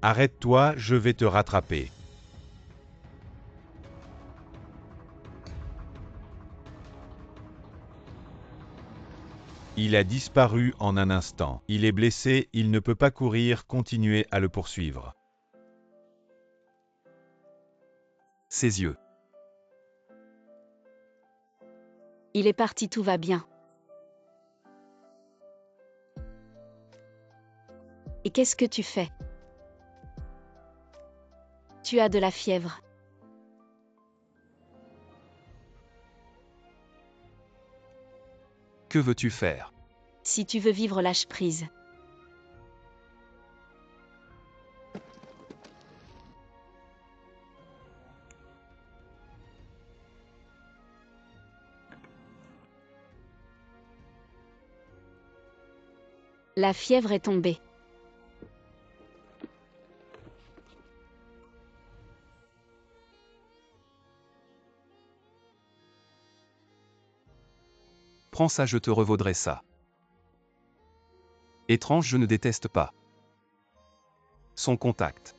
Arrête-toi, je vais te rattraper. Il a disparu en un instant. Il est blessé, il ne peut pas courir, continuez à le poursuivre. Ses yeux. Il est parti, tout va bien. Et qu'est-ce que tu fais? Tu as de la fièvre. Que veux-tu faire? Si tu veux vivre, lâche prise. La fièvre est tombée. Prends ça, je te revaudrai ça. Étrange, je ne déteste pas. Son contact.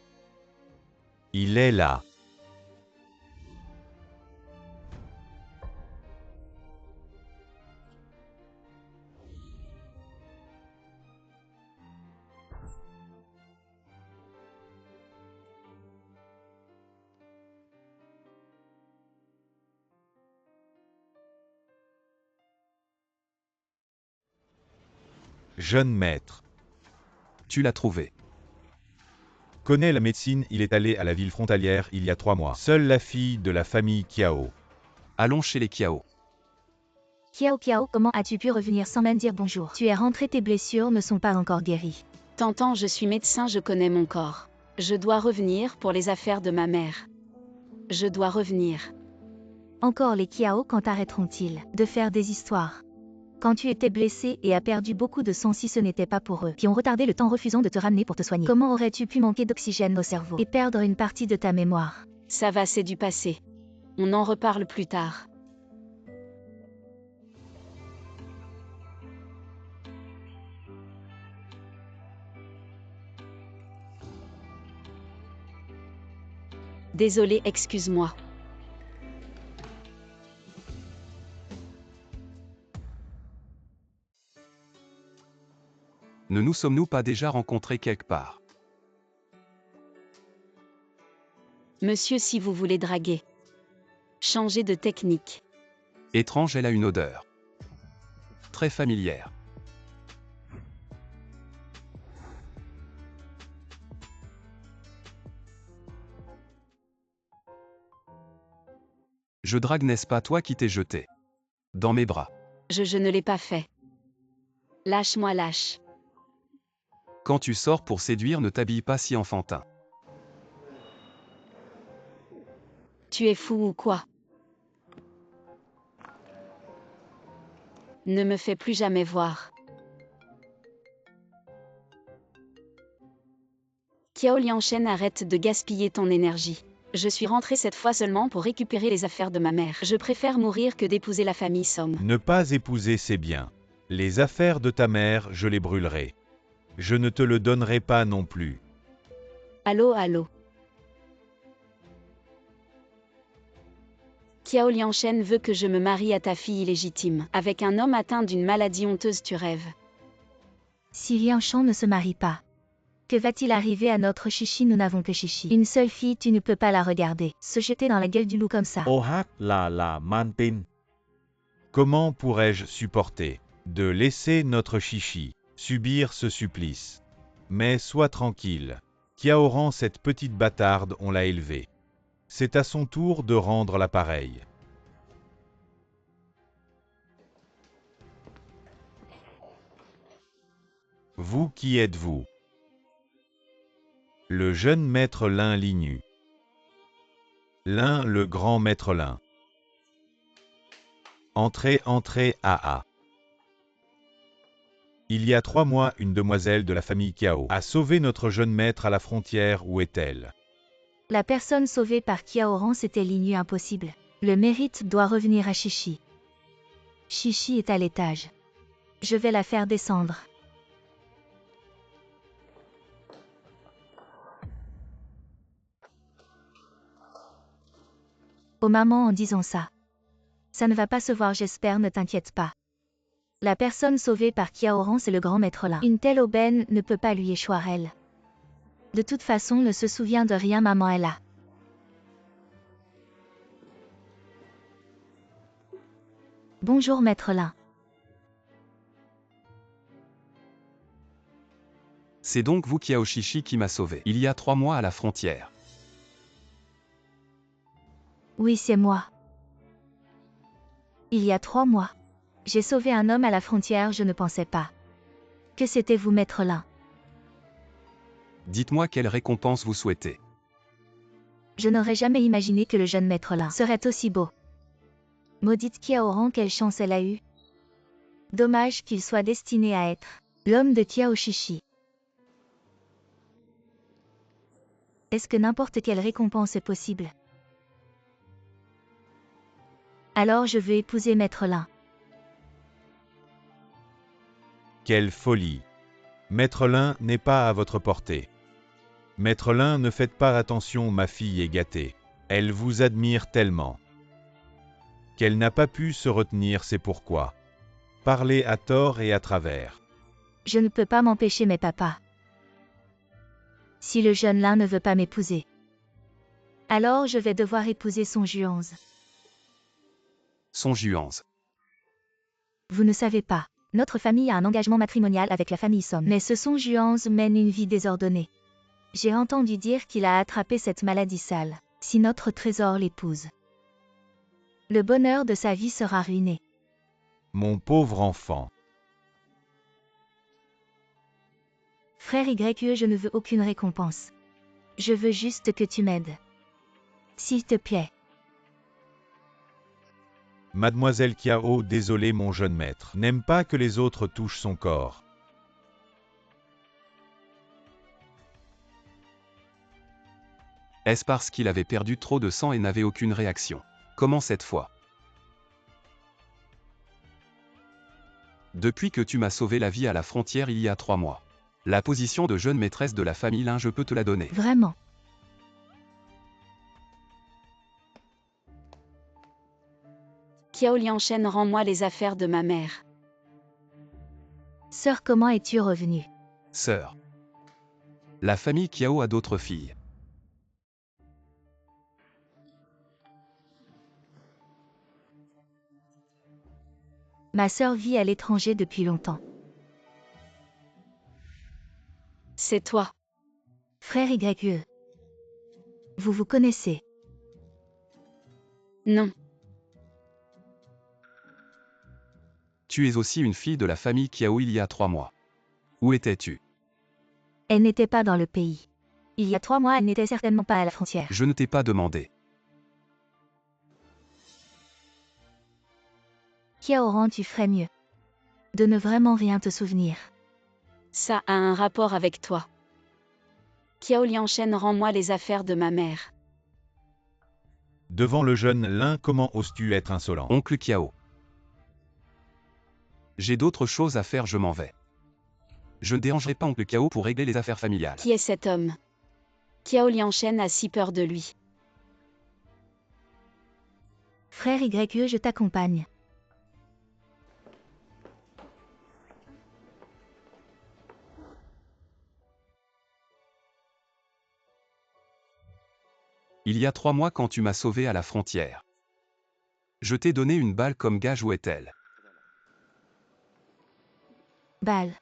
Il est là. Jeune maître. Tu l'as trouvé. Connaît la médecine, il est allé à la ville frontalière il y a 3 mois. Seule la fille de la famille Kiao. Allons chez les Kiao. Kiao, comment as-tu pu revenir sans même dire bonjour? Tu es rentré, tes blessures ne sont pas encore guéries. T'entends, je suis médecin, je connais mon corps. Je dois revenir pour les affaires de ma mère. Je dois revenir. Encore les Kiao, quand arrêteront-ils de faire des histoires? Quand tu étais blessé et as perdu beaucoup de sang, si ce n'était pas pour eux, qui ont retardé le temps refusant de te ramener pour te soigner, comment aurais-tu pu manquer d'oxygène au cerveau et perdre une partie de ta mémoire? Ça va, c'est du passé. On en reparle plus tard. Désolé, excuse-moi. Ne nous sommes-nous pas déjà rencontrés quelque part? Monsieur, si vous voulez draguer, changez de technique. Étrange, elle a une odeur. Très familière. Je drague, n'est-ce pas toi qui t'es jeté dans mes bras? Je ne l'ai pas fait. Lâche-moi, lâche. Quand tu sors pour séduire, ne t'habille pas si enfantin. Tu es fou ou quoi? Ne me fais plus jamais voir. Kiao Lianchen, arrête de gaspiller ton énergie. Je suis rentrée cette fois seulement pour récupérer les affaires de ma mère. Je préfère mourir que d'épouser la famille Somme. Ne pas épouser ses biens. Les affaires de ta mère, je les brûlerai. Je ne te le donnerai pas non plus. Allô, allô. Kiao Lianchen veut que je me marie à ta fille illégitime. Avec un homme atteint d'une maladie honteuse, tu rêves. Si Lianchan ne se marie pas, que va-t-il arriver à notre Chichi? Nous n'avons que Chichi. Une seule fille, tu ne peux pas la regarder se jeter dans la gueule du loup comme ça. OH là Mantin. Comment pourrais-je supporter de laisser notre chichi subir ce supplice? Mais sois tranquille. Kiaoran, cette petite bâtarde, on l'a élevée. C'est à son tour de rendre l'appareil. Vous qui êtes-vous? Le jeune maître Lin Lignu. Lin, le grand maître Lin. Entrez, entrez, ah. Il y a 3 mois, une demoiselle de la famille Kiao a sauvé notre jeune maître à la frontière. Où est-elle? La personne sauvée par Kiaoran, c'était Lignu, impossible. Le mérite doit revenir à Chichi. Chichi est à l'étage. Je vais la faire descendre. Oh maman, en disant ça. Ça ne va pas se voir, j'espère, ne t'inquiète pas. La personne sauvée par Kiaoran, c'est le grand maître Lin. Une telle aubaine ne peut pas lui échoir, elle. De toute façon, ne se souvient de rien, maman, elle a. Bonjour maître Lin. C'est donc vous Kiao Shishi qui m'a sauvé. Il y a 3 mois à la frontière. Oui, c'est moi. Il y a 3 mois. J'ai sauvé un homme à la frontière, je ne pensais pas que c'était vous, maître Lin. Dites-moi quelle récompense vous souhaitez. Je n'aurais jamais imaginé que le jeune maître Lin serait aussi beau. Maudite Kiaoran, quelle chance elle a eue. Dommage qu'il soit destiné à être l'homme de Kiao Shishi. Est-ce que n'importe quelle récompense est possible? Alors je veux épouser maître Lin. Quelle folie! Maître Lin n'est pas à votre portée. Maître Lin, ne faites pas attention, ma fille est gâtée. Elle vous admire tellement qu'elle n'a pas pu se retenir, c'est pourquoi. Parlez à tort et à travers. Je ne peux pas m'empêcher, mais papa. Si le jeune Lin ne veut pas m'épouser, alors je vais devoir épouser son Juanze. Son Juanze. Vous ne savez pas. Notre famille a un engagement matrimonial avec la famille Somme. Mais ce Son Juanze mène une vie désordonnée. J'ai entendu dire qu'il a attrapé cette maladie sale. Si notre trésor l'épouse, le bonheur de sa vie sera ruiné. Mon pauvre enfant. Frère YE, je ne veux aucune récompense. Je veux juste que tu m'aides. S'il te plaît. Mademoiselle Kiao, désolé, mon jeune maître n'aime pas que les autres touchent son corps. Est-ce parce qu'il avait perdu trop de sang et n'avait aucune réaction? Comment cette fois? Depuis que tu m'as sauvé la vie à la frontière il y a 3 mois. La position de jeune maîtresse de la famille Lin, je peux te la donner. Vraiment. Kiao Lianchen, rends-moi les affaires de ma mère. Sœur, comment es-tu revenue? Sœur. La famille Kiao a d'autres filles. Ma sœur vit à l'étranger depuis longtemps. C'est toi. Frère YE. Vous vous connaissez? Non. Tu es aussi une fille de la famille Kiao il y a 3 mois. Où étais-tu? Elle n'était pas dans le pays. Il y a 3 mois, elle n'était certainement pas à la frontière. Je ne t'ai pas demandé. Kiaoran, tu ferais mieux de ne vraiment rien te souvenir. Ça a un rapport avec toi. Kiao Lianchen, rends-moi les affaires de ma mère. Devant le jeune Lin, comment oses-tu être insolent? Oncle Kiao. J'ai d'autres choses à faire, je m'en vais. Je ne dérangerai pas Oncle Kiao pour régler les affaires familiales. Qui est cet homme? Kiao Lianchen a si peur de lui. Frère YE, je t'accompagne. Il y a 3 mois quand tu m'as sauvé à la frontière. Je t'ai donné une balle comme gage, où est-elle? Balle.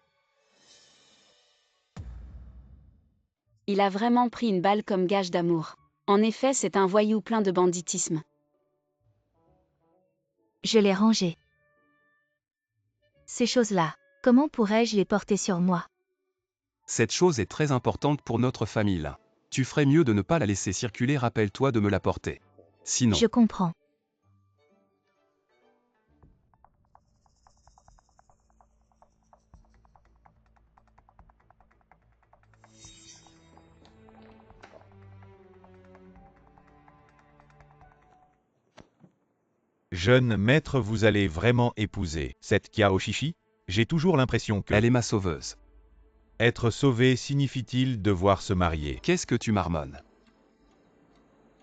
Il a vraiment pris une balle comme gage d'amour. En effet, c'est un voyou plein de banditisme. Je l'ai rangée. Ces choses-là, comment pourrais-je les porter sur moi? Cette chose est très importante pour notre famille Lin. Tu ferais mieux de ne pas la laisser circuler, rappelle-toi de me la porter. Sinon... Je comprends. Jeune maître, vous allez vraiment épouser cette Kiao Shishi? J'ai toujours l'impression que Elle est ma sauveuse. être sauvé signifie-t-il devoir se marier? Qu'est-ce que tu marmonnes?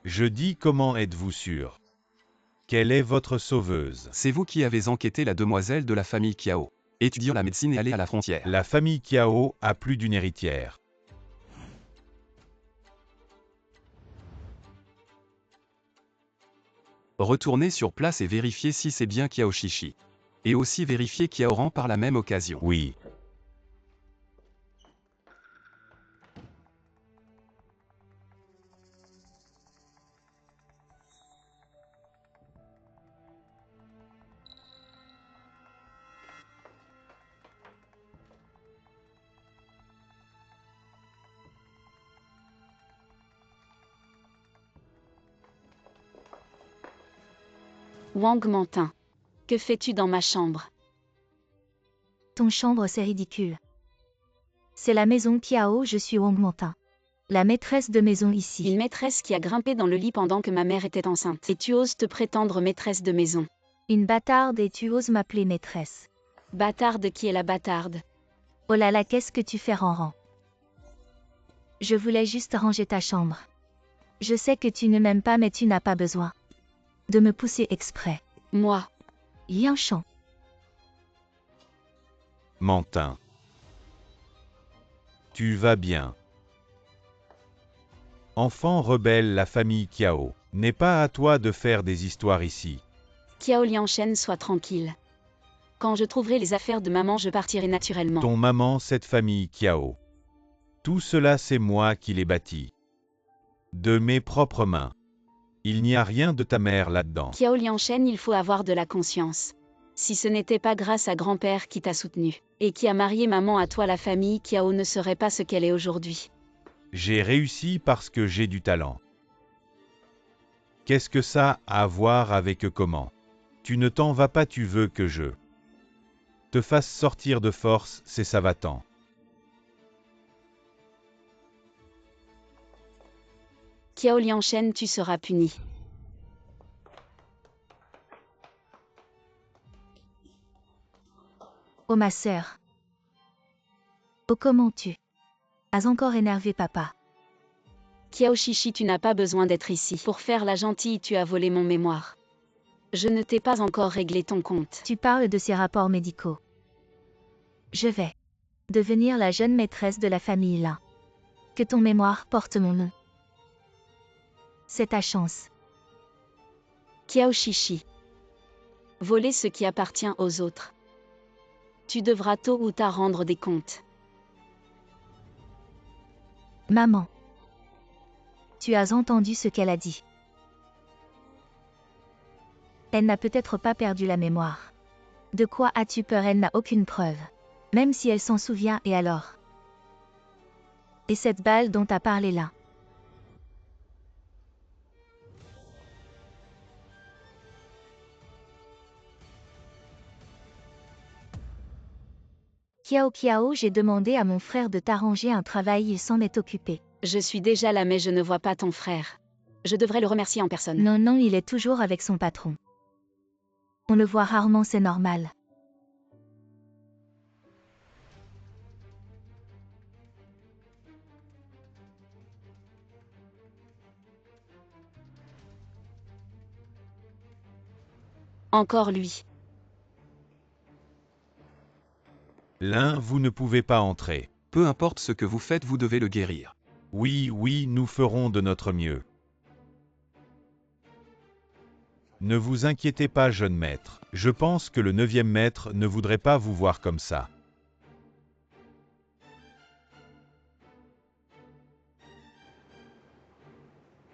Je dis, comment êtes-vous sûr? Quelle est votre sauveuse? C'est vous qui avez enquêté la demoiselle de la famille Kiao. Étudiant la médecine et aller à la frontière. La famille Kiao a plus d'une héritière. Retournez sur place et vérifiez si c'est bien Kiao Shishi. Et aussi vérifier Kiao Ran par la même occasion. Oui. Wang Mantin. Que fais-tu dans ma chambre? Ton chambre, c'est ridicule. C'est la maison Kiao, je suis Wang Mantin. La maîtresse de maison ici. Une maîtresse qui a grimpé dans le lit pendant que ma mère était enceinte. Et tu oses te prétendre maîtresse de maison. Une bâtarde et tu oses m'appeler maîtresse. Bâtarde qui est la bâtarde? Oh là là, qu'est-ce que tu fais, Ranran? Je voulais juste ranger ta chambre. Je sais que tu ne m'aimes pas, mais tu n'as pas besoin de me pousser exprès. Moi. Yanchang. Mantin. Tu vas bien. Enfant rebelle, la famille Kiao. N'est pas à toi de faire des histoires ici. Kiao Lianshen, sois tranquille. Quand je trouverai les affaires de maman, je partirai naturellement. Ton maman, cette famille Kiao. Tout cela, c'est moi qui l'ai bâti. De mes propres mains. Il n'y a rien de ta mère là-dedans. Kiao Lianshen, il faut avoir de la conscience. Si ce n'était pas grâce à grand-père qui t'a soutenu, et qui a marié maman à toi, la famille Kiao ne serait pas ce qu'elle est aujourd'hui. J'ai réussi parce que j'ai du talent. Qu'est-ce que ça a à voir avec comment? Tu ne t'en vas pas, tu veux que je te fasse sortir de force, c'est ça va-t'en. Kiao Lianshen, tu seras puni. Oh ma sœur. Oh comment tu as encore énervé papa. Kiao Shishi, tu n'as pas besoin d'être ici. Pour faire la gentille, tu as volé mon mémoire. Je ne t'ai pas encore réglé ton compte. Tu parles de ces rapports médicaux. Je vais devenir la jeune maîtresse de la famille là. Que ton mémoire porte mon nom. C'est ta chance. Kiao Shishi. Voler ce qui appartient aux autres. Tu devras tôt ou tard rendre des comptes. Maman. Tu as entendu ce qu'elle a dit. Elle n'a peut-être pas perdu la mémoire. De quoi as-tu peur? Elle n'a aucune preuve. Même si elle s'en souvient, et alors? Et cette balle dont t'as parlé là? Kiao, j'ai demandé à mon frère de t'arranger un travail, il s'en est occupé. Je suis déjà là mais je ne vois pas ton frère. Je devrais le remercier en personne. Non, il est toujours avec son patron. On le voit rarement, c'est normal. Encore lui. L'un, vous ne pouvez pas entrer. Peu importe ce que vous faites, vous devez le guérir. Oui, nous ferons de notre mieux. Ne vous inquiétez pas, jeune maître. Je pense que le 9e maître ne voudrait pas vous voir comme ça.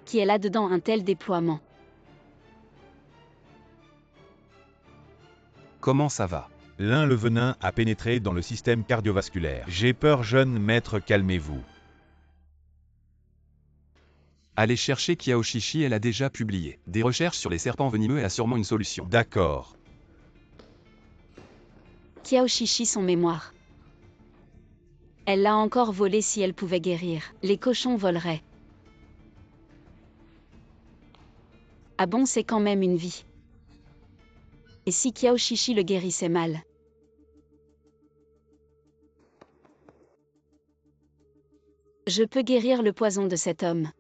Qui est là-dedans un tel déploiement? Comment ça va? L'un, le venin a pénétré dans le système cardiovasculaire. J'ai peur, jeune maître, calmez-vous. Allez chercher Kiao Shishi, elle a déjà publié des recherches sur les serpents venimeux, elle a sûrement une solution. D'accord. Kiao Shishi, son mémoire. Elle l'a encore volé. Si elle pouvait guérir, les cochons voleraient. Ah bon, c'est quand même une vie. Et si Kiao Shishi le guérissait mal? Je peux guérir le poison de cet homme.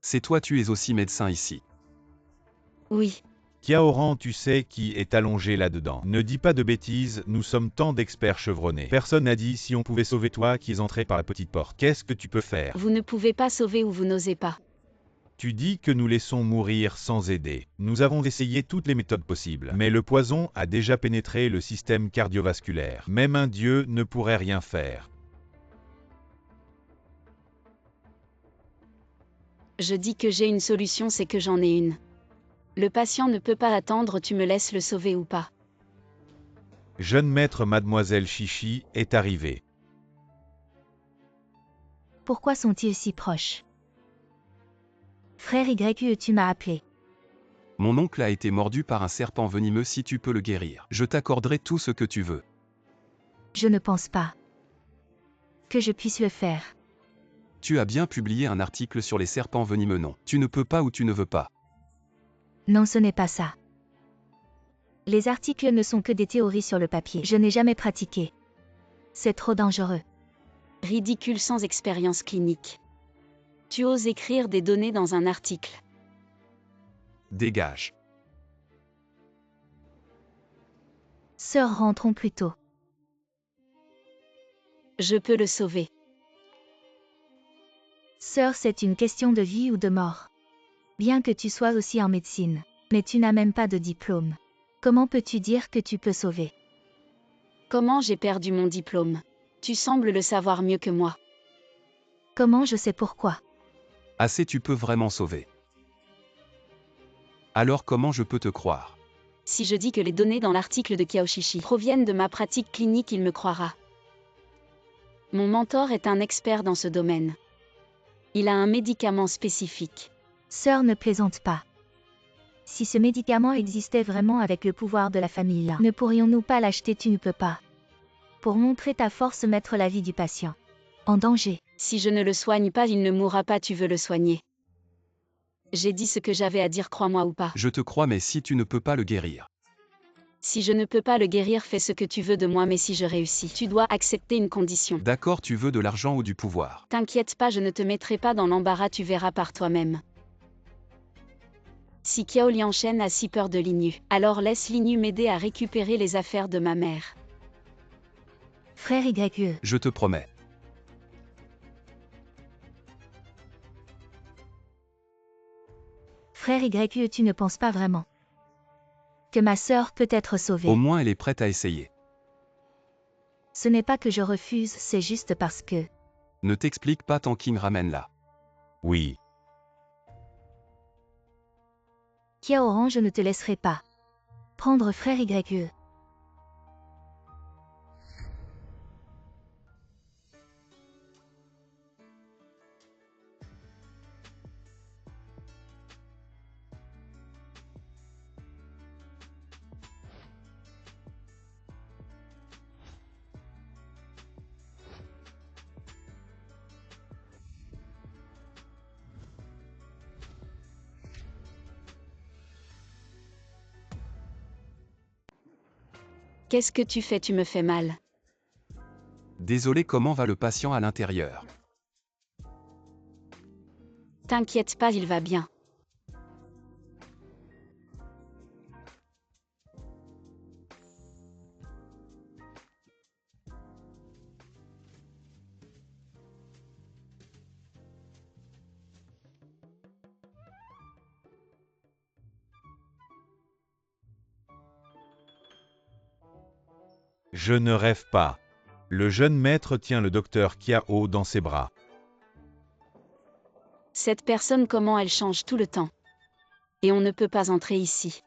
C'est toi, tu es aussi médecin ici. Oui, Kiaoran, tu sais qui est allongé là-dedans. Ne dis pas de bêtises, nous sommes tant d'experts chevronnés. Personne n'a dit si on pouvait sauver toi qui es entré par la petite porte. Qu'est-ce que tu peux faire? vous ne pouvez pas sauver ou vous n'osez pas. Tu dis que nous laissons mourir sans aider. Nous avons essayé toutes les méthodes possibles, mais le poison a déjà pénétré le système cardiovasculaire. Même un dieu ne pourrait rien faire. Je dis que j'ai une solution, c'est que j'en ai une. Le patient ne peut pas attendre, tu me laisses le sauver ou pas. Jeune maître Mademoiselle Chichi est arrivée. Pourquoi sont-ils si proches? Frère YE, tu m'as appelé. Mon oncle a été mordu par un serpent venimeux, si tu peux le guérir. Je t'accorderai tout ce que tu veux. Je ne pense pas que je puisse le faire. Tu as bien publié un article sur les serpents venimeux, non? Tu ne peux pas ou tu ne veux pas. Non, ce n'est pas ça. Les articles ne sont que des théories sur le papier. Je n'ai jamais pratiqué. C'est trop dangereux. Ridicule sans expérience clinique. Tu oses écrire des données dans un article. Dégage. Sœur, rentrons plus tôt. Je peux le sauver. Sœur, c'est une question de vie ou de mort. Bien que tu sois aussi en médecine, mais tu n'as même pas de diplôme. Comment peux-tu dire que tu peux sauver? Comment j'ai perdu mon diplôme? Tu sembles le savoir mieux que moi. Comment je sais pourquoi? Assez, tu peux vraiment sauver. Alors comment je peux te croire? Si je dis que les données dans l'article de Kiaoshishi proviennent de ma pratique clinique, il me croira. Mon mentor est un expert dans ce domaine. Il a un médicament spécifique. Sœur, ne plaisante pas. Si ce médicament existait vraiment avec le pouvoir de la famille là, ne pourrions-nous pas l'acheter? Tu ne peux pas. Pour montrer ta force, mettre la vie du patient en danger. Si je ne le soigne pas, il ne mourra pas, tu veux le soigner. J'ai dit ce que j'avais à dire, crois-moi ou pas. Je te crois, mais si tu ne peux pas le guérir. Si je ne peux pas le guérir, fais ce que tu veux de moi, mais si je réussis, tu dois accepter une condition. D'accord, tu veux de l'argent ou du pouvoir? T'inquiète pas, je ne te mettrai pas dans l'embarras, tu verras par toi-même. Si Kiao Lianchen a si peur de Linyu, alors laisse Linyu m'aider à récupérer les affaires de ma mère. Frère YE. Je te promets. Frère YE, tu ne penses pas vraiment que ma sœur peut être sauvée? Au moins elle est prête à essayer. Ce n'est pas que je refuse, c'est juste parce que... Ne t'explique pas, ton King ramène là. Oui. Kiaoran, je ne te laisserai pas prendre frère YE. Qu'est-ce que tu fais? Tu me fais mal. Désolé, comment va le patient à l'intérieur? T'inquiète pas, il va bien. Je ne rêve pas. Le jeune maître tient le docteur Kiao dans ses bras. Cette personne, comment elle change tout le temps. Et on ne peut pas entrer ici.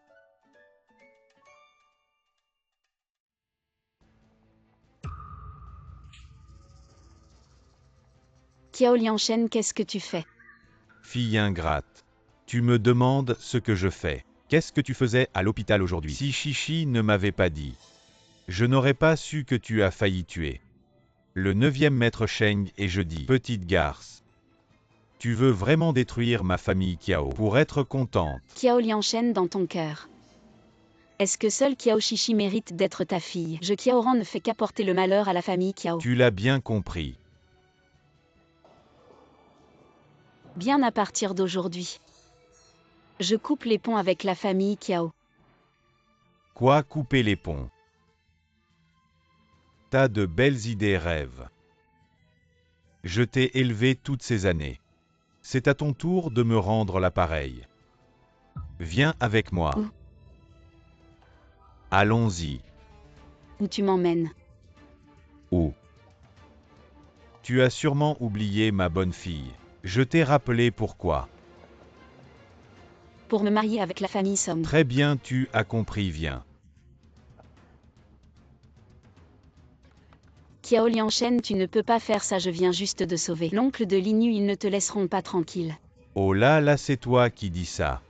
Kiao Lianchen, qu'est-ce que tu fais? Fille ingrate. Tu me demandes ce que je fais. Qu'est-ce que tu faisais à l'hôpital aujourd'hui? Si Chichi ne m'avait pas dit, je n'aurais pas su que tu as failli tuer le 9e maître Sheng et je dis, petite garce, tu veux vraiment détruire ma famille Kiao pour être contente? Kiao Lianchen dans ton cœur. Est-ce que seul Kiao Shishi mérite d'être ta fille? Je Kiaoran ne fait qu'apporter le malheur à la famille Kiao. Tu l'as bien compris. Bien à partir d'aujourd'hui. Je coupe les ponts avec la famille Kiao. Quoi couper les ponts? T'as de belles idées rêves. Je t'ai élevé toutes ces années. C'est à ton tour de me rendre l'appareil. Viens avec moi. Où? Allons-y. Où tu m'emmènes? Où? Tu as sûrement oublié ma bonne fille. Je t'ai rappelé pourquoi. Pour me marier avec la famille Song. Très bien, tu as compris, viens. Kiao Liangshen, tu ne peux pas faire ça, je viens juste de sauver l'oncle de Linu, ils ne te laisseront pas tranquille. Oh là là, c'est toi qui dis ça.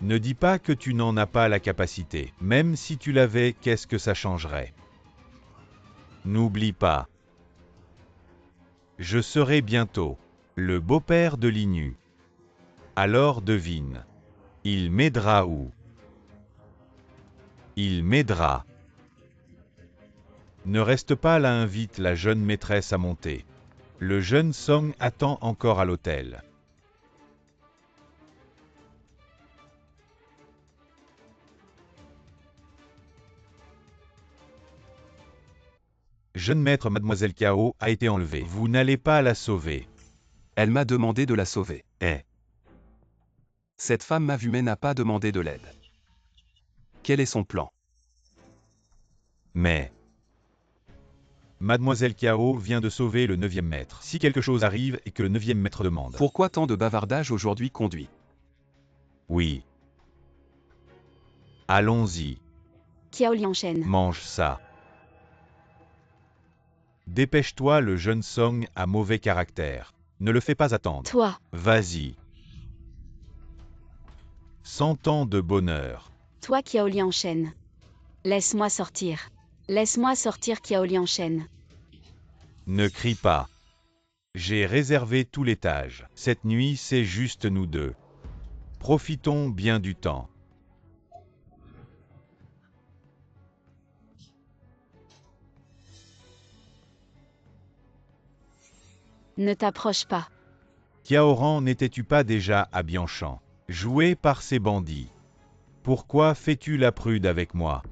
Ne dis pas que tu n'en as pas la capacité. Même si tu l'avais, qu'est-ce que ça changerait? N'oublie pas. Je serai bientôt le beau-père de Linu. Alors devine. Il m'aidera où? Il m'aidera. Ne reste pas là, invite la jeune maîtresse à monter. Le jeune Song attend encore à l'hôtel. Jeune maître, mademoiselle Kao a été enlevée. Vous n'allez pas la sauver. Elle m'a demandé de la sauver. Eh, Cette femme m'a vu mais n'a pas demandé de l'aide. Quel est son plan? mais... Mademoiselle Kao vient de sauver le 9e maître. Si quelque chose arrive et que le 9e maître demande. Pourquoi tant de bavardage aujourd'hui conduit? Oui. Allons-y. Kiao Liangshen. Mange ça. Dépêche-toi, le jeune Song a mauvais caractère. Ne le fais pas attendre. Toi. Vas-y. 100 ans de bonheur. Toi Kiao Liangshen. Laisse-moi sortir. Laisse-moi sortir Kiao Liangshen. Ne crie pas. J'ai réservé tout l'étage. Cette nuit, c'est juste nous deux. Profitons bien du temps. Ne t'approche pas. Kiaoran, n'étais-tu pas déjà à Bianchan, joué par ces bandits? Pourquoi fais-tu la prude avec moi?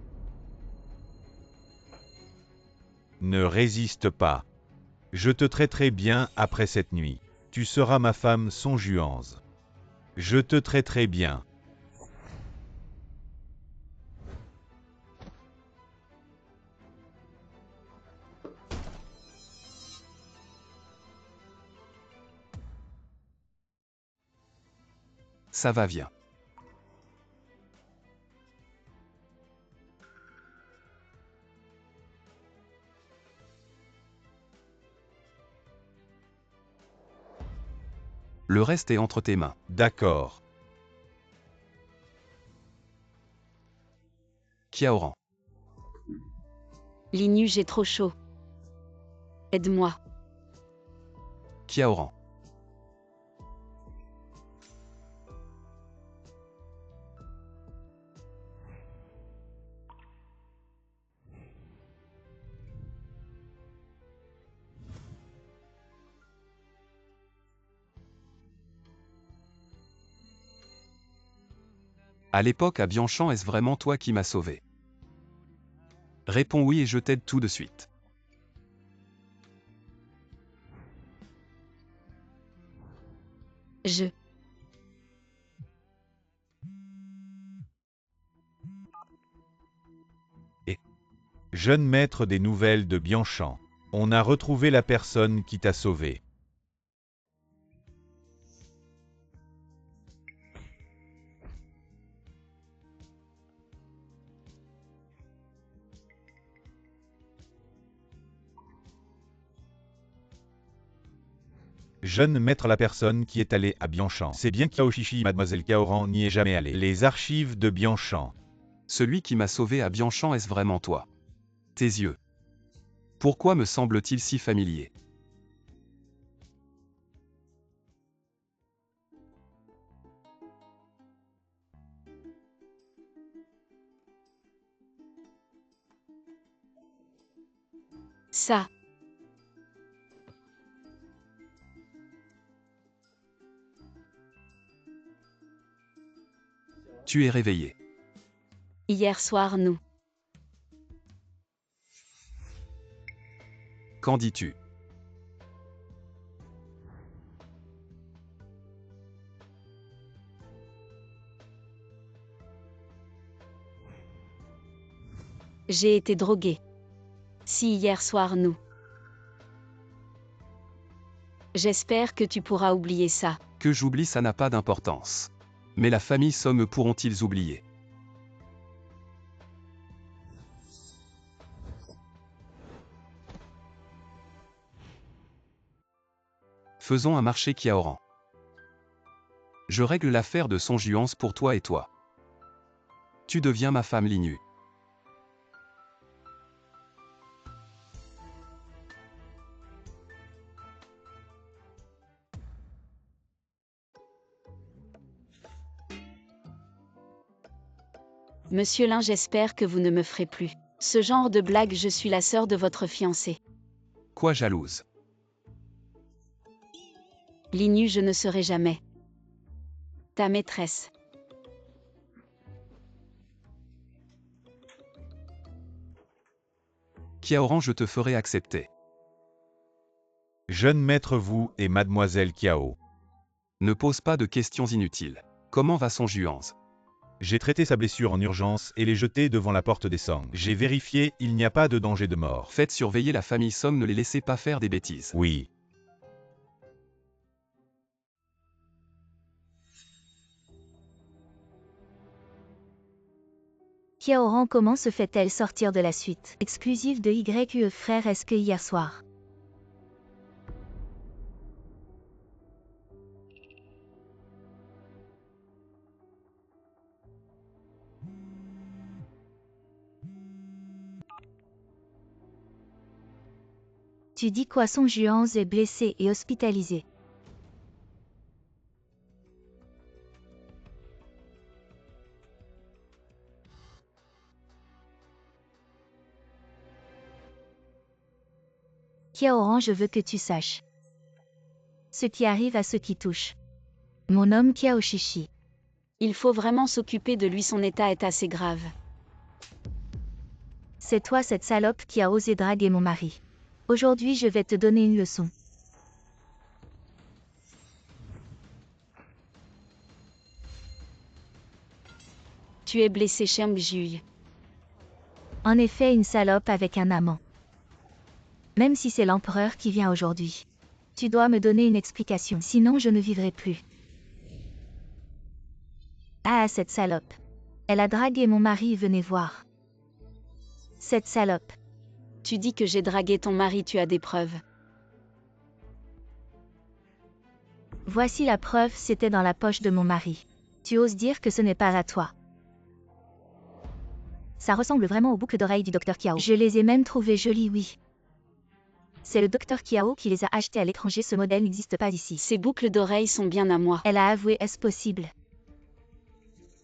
Ne résiste pas. Je te traiterai bien après cette nuit. Tu seras ma femme Sonjuanze. Je te traiterai bien. Ça va, viens. Le reste est entre tes mains. D'accord. Kiaoran. Linu, j'ai trop chaud. Aide-moi. Kiaoran. À l'époque à Bianchan, est-ce vraiment toi qui m'as sauvé? Réponds oui et je t'aide tout de suite. Je. Jeune maître des nouvelles de Bianchan, on a retrouvé la personne qui t'a sauvé. Jeune maître, la personne qui est allée à Bianchan. C'est bien Kiaoshishi, mademoiselle Kaoran n'y est jamais allée. Les archives de Bianchan. Celui qui m'a sauvé à Bianchan, est-ce vraiment toi? Tes yeux. Pourquoi me semble-t-il si familier? Ça. Tu es réveillé. Hier soir, nous. Qu'en dis-tu? J'ai été droguée. Si hier soir, nous. J'espère que tu pourras oublier ça. Que j'oublie, ça n'a pas d'importance. Mais la famille Somme pourront-ils oublier? Faisons un marché Kiaoran. Je règle l'affaire de Sonjuance pour toi et toi. Tu deviens ma femme Linyu. Monsieur Lin, j'espère que vous ne me ferez plus ce genre de blague. Je suis la sœur de votre fiancé. Quoi, jalouse? Linyu, je ne serai jamais ta maîtresse. Kiaoran, je te ferai accepter. Jeune maître Wu et mademoiselle Kiao. Ne pose pas de questions inutiles. Comment va Sonjuance? J'ai traité sa blessure en urgence et l'ai jetée devant la porte des Song. J'ai vérifié, il n'y a pas de danger de mort. Faites surveiller la famille Somme, ne les laissez pas faire des bêtises. Oui. Kiaoran, comment se fait-elle sortir de la suite exclusive de YUE frère? Est-ce que hier soir tu dis quoi? Sonjuance est blessé et hospitalisé. Kiaoran, je veux que tu saches ce qui arrive à ceux qui touchent mon homme Kiao Shishi. Il faut vraiment s'occuper de lui, son état est assez grave. C'est toi cette salope qui a osé draguer mon mari. Aujourd'hui je vais te donner une leçon. Tu es blessé, Xiangju. En effet, une salope avec un amant. Même si c'est l'empereur qui vient aujourd'hui. Tu dois me donner une explication, sinon je ne vivrai plus. Ah, cette salope. Elle a dragué mon mari, venez voir. Cette salope. Tu dis que j'ai dragué ton mari, tu as des preuves. Voici la preuve, c'était dans la poche de mon mari. Tu oses dire que ce n'est pas à toi. Ça ressemble vraiment aux boucles d'oreilles du docteur Kiao. Je les ai même trouvées jolies, oui. C'est le docteur Kiao qui les a achetées à l'étranger, ce modèle n'existe pas ici. Ces boucles d'oreilles sont bien à moi. Elle a avoué, est-ce possible?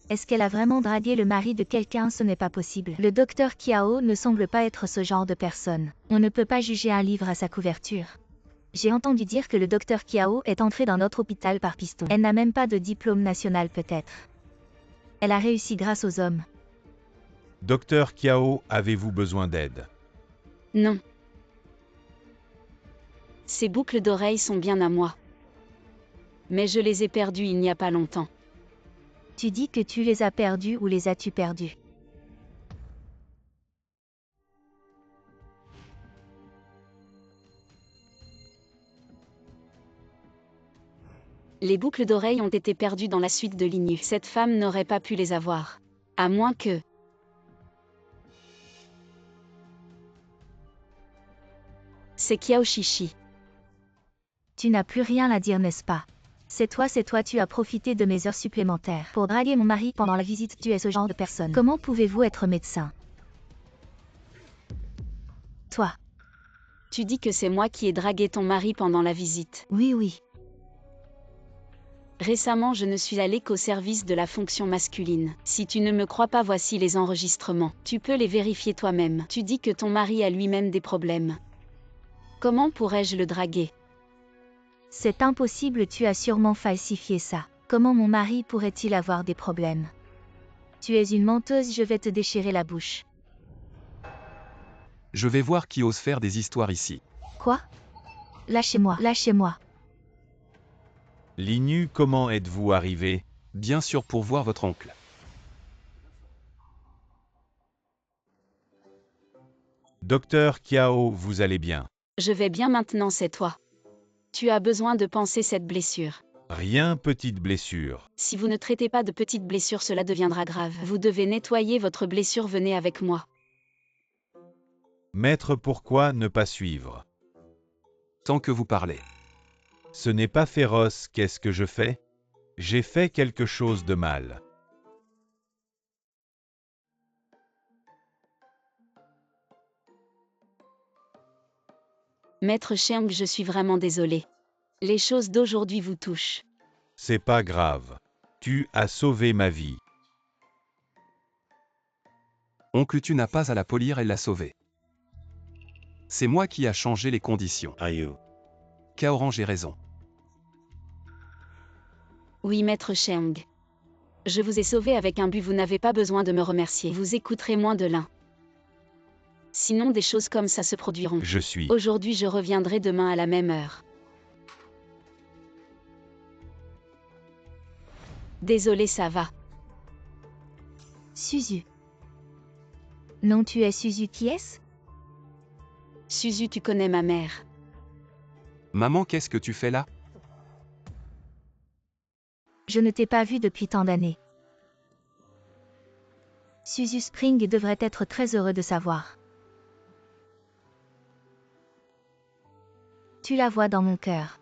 Est-ce qu'elle a vraiment dragué le mari de quelqu'un? Ce n'est pas possible. Le docteur Kiao ne semble pas être ce genre de personne. On ne peut pas juger un livre à sa couverture. J'ai entendu dire que le docteur Kiao est entré dans notre hôpital par piston. Elle n'a même pas de diplôme national peut-être. Elle a réussi grâce aux hommes. Docteur Kiao, avez-vous besoin d'aide? Non. Ces boucles d'oreilles sont bien à moi. Mais je les ai perdues il n'y a pas longtemps. Tu dis que tu les as perdues ou les as-tu perdues? Les boucles d'oreilles ont été perdues dans la suite de Linyu. Cette femme n'aurait pas pu les avoir. À moins que... C'est Kiao Shishi. Tu n'as plus rien à dire, n'est-ce pas? C'est toi, tu as profité de mes heures supplémentaires pour draguer mon mari pendant la visite. Tu es ce genre de personne. Comment pouvez-vous être médecin? Toi. Tu dis que c'est moi qui ai dragué ton mari pendant la visite. Oui, oui. Récemment, je ne suis allée qu'au service de la fonction masculine. Si tu ne me crois pas, voici les enregistrements. Tu peux les vérifier toi-même. Tu dis que ton mari a lui-même des problèmes. Comment pourrais-je le draguer? C'est impossible, tu as sûrement falsifié ça. Comment mon mari pourrait-il avoir des problèmes? Tu es une menteuse, je vais te déchirer la bouche. Je vais voir qui ose faire des histoires ici. Quoi? Lâchez-moi, lâchez-moi. Linu, comment êtes-vous arrivé? Bien sûr pour voir votre oncle. Docteur Kiao, vous allez bien? Je vais bien maintenant, c'est toi. Tu as besoin de panser cette blessure. Rien, petite blessure. Si vous ne traitez pas de petite blessure, cela deviendra grave. Vous devez nettoyer votre blessure, venez avec moi. Maître, pourquoi ne pas suivre? Tant que vous parlez. Ce n'est pas féroce, qu'est-ce que je fais? J'ai fait quelque chose de mal. Maître Cheng, je suis vraiment désolée. Les choses d'aujourd'hui vous touchent. C'est pas grave. Tu as sauvé ma vie. Oncle, tu n'as pas à la polir, elle l'a sauvé. C'est moi qui a changé les conditions. Ayu. Kaoran, j'ai raison. Oui, Maître Cheng. Je vous ai sauvé avec un but, vous n'avez pas besoin de me remercier. Vous écouterez moins de l'un. Sinon des choses comme ça se produiront. Je suis. Aujourd'hui, je reviendrai demain à la même heure. Désolé, ça va. Suzu. Non, tu es Suzu qui est-ce? Suzu, tu connais ma mère. Maman, qu'est-ce que tu fais là? Je ne t'ai pas vu depuis tant d'années. Suzu Spring devrait être très heureux de savoir. Tu la vois dans mon cœur.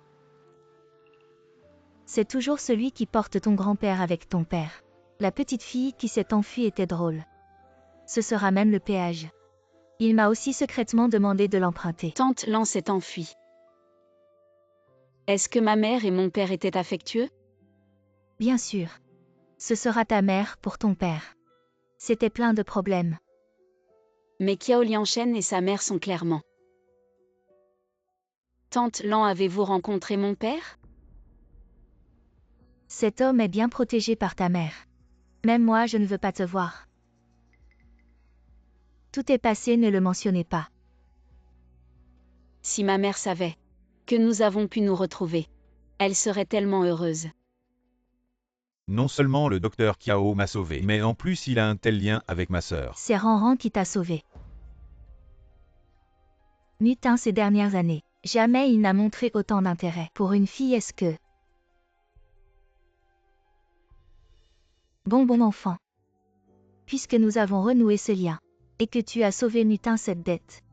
C'est toujours celui qui porte ton grand-père avec ton père. La petite fille qui s'est enfuie était drôle. Ce sera même le péage. Il m'a aussi secrètement demandé de l'emprunter. Tante Lan s'est enfuie. Est-ce que ma mère et mon père étaient affectueux? Bien sûr. Ce sera ta mère pour ton père. C'était plein de problèmes. Mais Kiao Lianshen et sa mère sont clairement. Tante Lan, avez-vous rencontré mon père? Cet homme est bien protégé par ta mère. Même moi, je ne veux pas te voir. Tout est passé, ne le mentionnez pas. Si ma mère savait que nous avons pu nous retrouver, elle serait tellement heureuse. Non seulement le docteur Kiao m'a sauvé, mais en plus il a un tel lien avec ma sœur. C'est Ranran qui t'a sauvé. Mutin ces dernières années. Jamais il n'a montré autant d'intérêt pour une fille. Est-ce que... Bon enfant. Puisque nous avons renoué ce lien, et que tu as sauvé Mutin cette dette.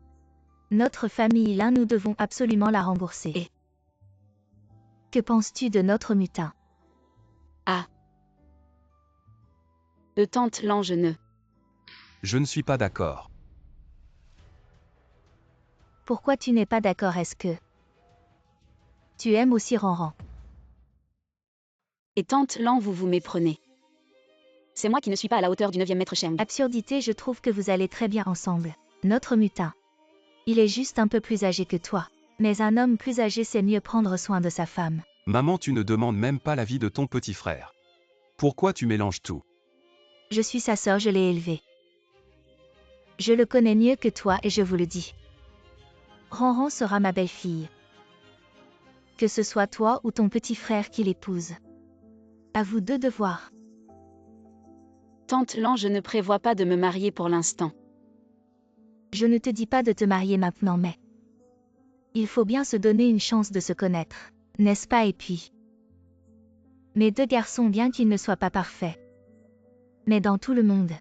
Notre famille là, nous devons absolument la rembourser. Et que penses-tu de notre Mutin? Ah. Tante Lan, je Je ne suis pas d'accord. Pourquoi tu n'es pas d'accord? Est-ce que... Tu aimes aussi Ranran? Et Tante Lan, vous vous méprenez. C'est moi qui ne suis pas à la hauteur du 9e maître Cheng. Absurdité, je trouve que vous allez très bien ensemble. Notre Mutin. Il est juste un peu plus âgé que toi. Mais un homme plus âgé sait mieux prendre soin de sa femme. Maman, tu ne demandes même pas l'avis de ton petit frère. Pourquoi tu mélanges tout? Je suis sa sœur, je l'ai élevé. Je le connais mieux que toi et je vous le dis. Ranran sera ma belle-fille. Que ce soit toi ou ton petit frère qui l'épouse. À vous deux de voir. Tante Lan, je ne prévois pas de me marier pour l'instant. Je ne te dis pas de te marier maintenant, mais... Il faut bien se donner une chance de se connaître, n'est-ce pas? Et puis... Mes deux garçons, bien qu'ils ne soient pas parfaits. Mais dans tout le monde,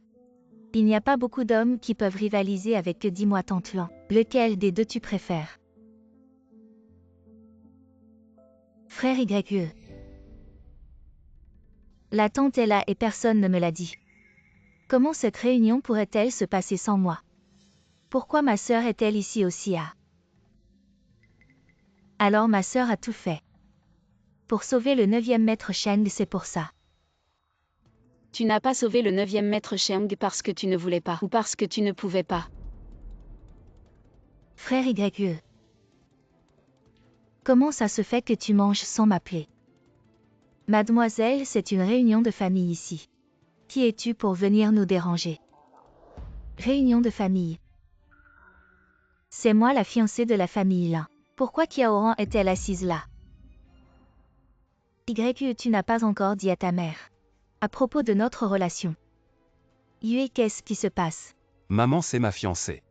il n'y a pas beaucoup d'hommes qui peuvent rivaliser avec eux. Dis-moi, Tante Lan, lequel des deux tu préfères? Frère YE. La tante est là et personne ne me l'a dit. Comment cette réunion pourrait-elle se passer sans moi? Pourquoi ma sœur est-elle ici aussi? Alors ma sœur a tout fait. Pour sauver le 9e maître Cheng, c'est pour ça. Tu n'as pas sauvé le 9e maître Cheng parce que tu ne voulais pas ou parce que tu ne pouvais pas. Frère YE. Comment ça se fait que tu manges sans m'appeler? Mademoiselle, c'est une réunion de famille ici. Qui es-tu pour venir nous déranger? Réunion de famille. C'est moi la fiancée de la famille là. Pourquoi Kiaoran est-elle assise là? Tu n'as pas encore dit à ta mère. À propos de notre relation. Yue, qu'est-ce qui se passe? Maman, c'est ma fiancée.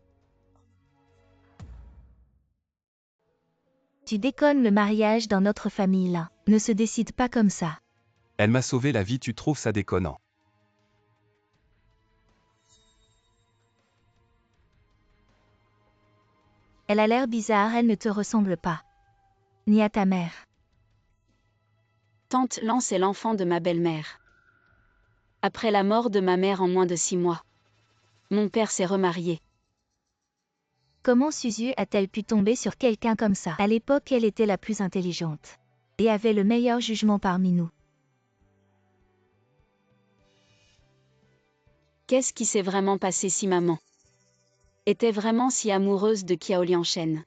Tu déconnes, le mariage dans notre famille là ne se décide pas comme ça. Elle m'a sauvé la vie, tu trouves ça déconnant? Elle a l'air bizarre, elle ne te ressemble pas. Ni à ta mère. Tante Lance est l'enfant de ma belle-mère. Après la mort de ma mère en moins de 6 mois, mon père s'est remarié. Comment Suzu a-t-elle pu tomber sur quelqu'un comme ça? À l'époque, elle était la plus intelligente. Et avait le meilleur jugement parmi nous. Qu'est-ce qui s'est vraiment passé si maman était vraiment si amoureuse de Kiao Lianchen?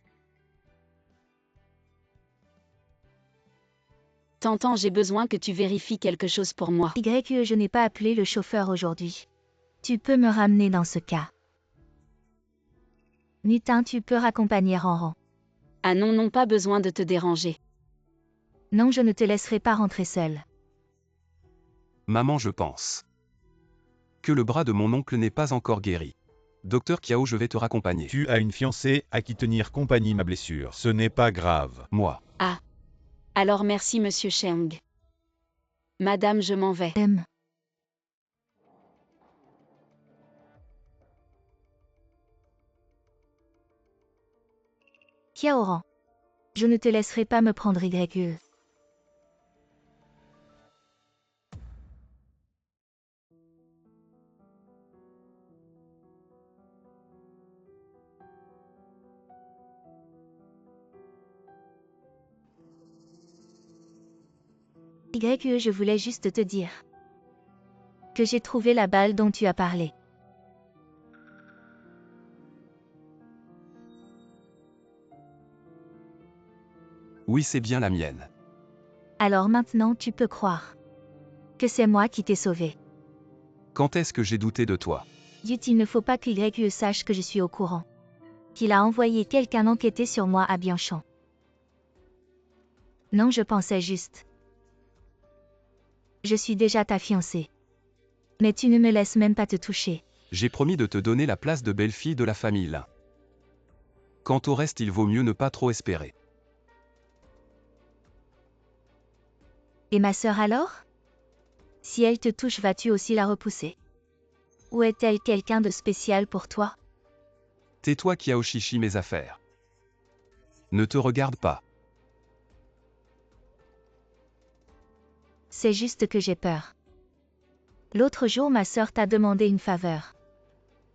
T'entends, j'ai besoin que tu vérifies quelque chose pour moi. Je n'ai pas appelé le chauffeur aujourd'hui. Tu peux me ramener dans ce cas. Nutin, tu peux raccompagner Ranran. Ah non, non, pas besoin de te déranger. Non, je ne te laisserai pas rentrer seule. Maman, je pense que le bras de mon oncle n'est pas encore guéri. Docteur Kiao, je vais te raccompagner. Tu as une fiancée à qui tenir compagnie, ma blessure. Ce n'est pas grave. Moi. Ah. Alors merci monsieur Cheng. Madame, je m'en vais. Kiaoran. Je ne te laisserai pas me prendre YE. Je voulais juste te dire que j'ai trouvé la balle dont tu as parlé. Oui, c'est bien la mienne. Alors maintenant tu peux croire que c'est moi qui t'ai sauvé. Quand est-ce que j'ai douté de toi? Il ne faut pas que YE sache que je suis au courant. Qu'il a envoyé quelqu'un enquêter sur moi à Bianchan. Non, je pensais juste. Je suis déjà ta fiancée. Mais tu ne me laisses même pas te toucher. J'ai promis de te donner la place de belle-fille de la famille là. Quant au reste, il vaut mieux ne pas trop espérer. Et ma sœur alors? Si elle te touche, vas-tu aussi la repousser? Ou est-elle quelqu'un de spécial pour toi? Tais-toi, Kiao Chichi, mes affaires. Ne te regarde pas. C'est juste que j'ai peur. L'autre jour, ma sœur t'a demandé une faveur.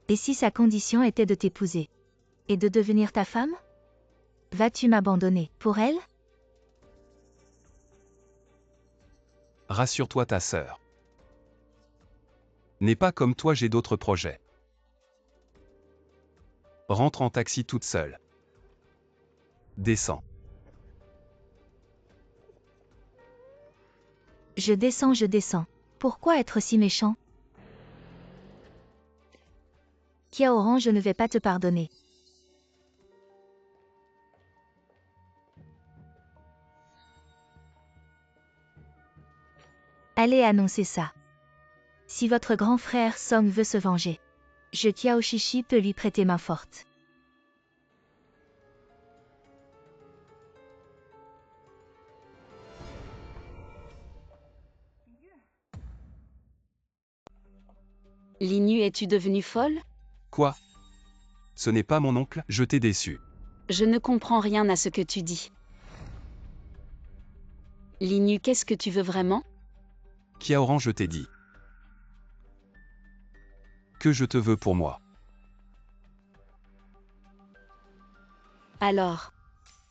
Et si sa condition était de t'épouser et de devenir ta femme? Vas-tu m'abandonner pour elle? Rassure-toi, ta sœur n'est pas comme toi, j'ai d'autres projets. Rentre en taxi toute seule. Descends. Je descends, je descends. Pourquoi être si méchant? Kiaoran, je ne vais pas te pardonner. Allez annoncer ça. Si votre grand frère Song veut se venger, je Kiao Chichi peux lui prêter main forte. Linu, es-tu devenue folle? Quoi? Ce n'est pas mon oncle, je t'ai déçu. Je ne comprends rien à ce que tu dis. Linu, qu'est-ce que tu veux vraiment? Kiaoran, je t'ai dit que je te veux pour moi. Alors,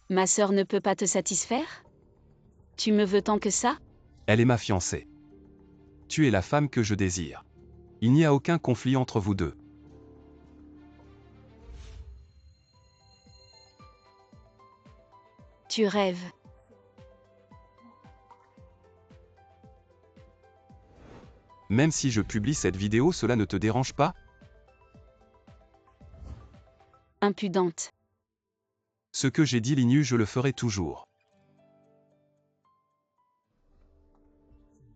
ma sœur ne peut pas te satisfaire? Tu me veux tant que ça? Elle est ma fiancée. Tu es la femme que je désire. Il n'y a aucun conflit entre vous deux. Tu rêves. Même si je publie cette vidéo, cela ne te dérange pas? Impudente. Ce que j'ai dit Linyu, je le ferai toujours.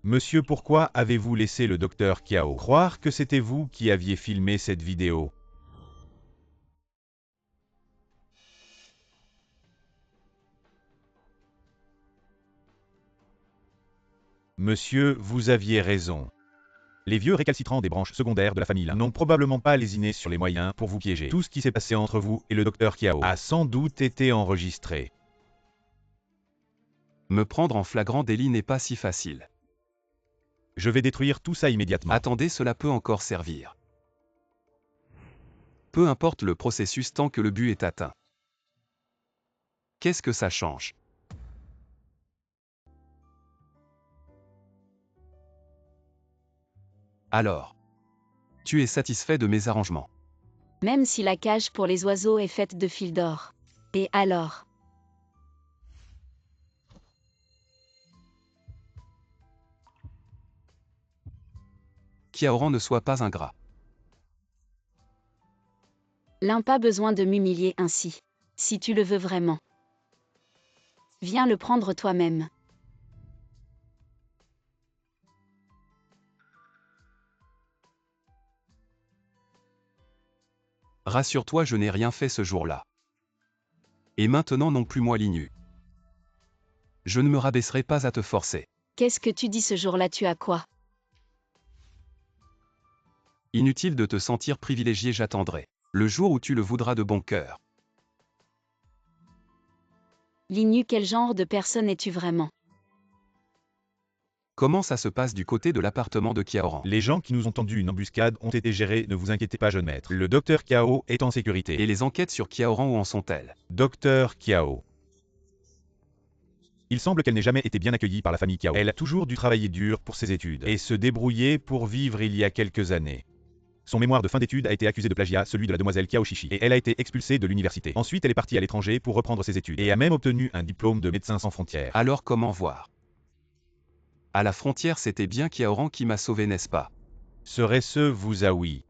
Monsieur, pourquoi avez-vous laissé le docteur Kiao croire que c'était vous qui aviez filmé cette vidéo? Monsieur, vous aviez raison. Les vieux récalcitrants des branches secondaires de la famille n'ont probablement pas lésiné sur les moyens pour vous piéger. Tout ce qui s'est passé entre vous et le docteur Kiao a sans doute été enregistré. Me prendre en flagrant délit n'est pas si facile. Je vais détruire tout ça immédiatement. Attendez, cela peut encore servir. Peu importe le processus tant que le but est atteint. Qu'est-ce que ça change? Alors, tu es satisfait de mes arrangements? Même si la cage pour les oiseaux est faite de fil d'or. Et alors? Kiaoran, ne sois pas ingrat. L'un pas besoin de m'humilier ainsi. Si tu le veux vraiment. Viens le prendre toi-même. Rassure-toi, je n'ai rien fait ce jour-là. Et maintenant non plus moi Linyu. Je ne me rabaisserai pas à te forcer. Qu'est-ce que tu dis ce jour-là? Tu as quoi? Inutile de te sentir privilégié, j'attendrai. Le jour où tu le voudras de bon cœur. Linyu, quel genre de personne es-tu vraiment? Comment ça se passe du côté de l'appartement de Kiaoran? Les gens qui nous ont tendu une embuscade ont été gérés, ne vous inquiétez pas, jeune maître. Le docteur Kiao est en sécurité. Et les enquêtes sur Kiaoran, où en sont-elles? Docteur Kiao. Il semble qu'elle n'ait jamais été bien accueillie par la famille Kiao. Elle a toujours dû travailler dur pour ses études et se débrouiller pour vivre il y a quelques années. Son mémoire de fin d'études a été accusé de plagiat, celui de la demoiselle Kiao Shishi, et elle a été expulsée de l'université. Ensuite, elle est partie à l'étranger pour reprendre ses études et a même obtenu un diplôme de Médecins sans frontières. Alors comment voir? À la frontière, c'était bien Kiaoran qui m'a sauvé, n'est-ce pas? Serait-ce vous? Ah oui.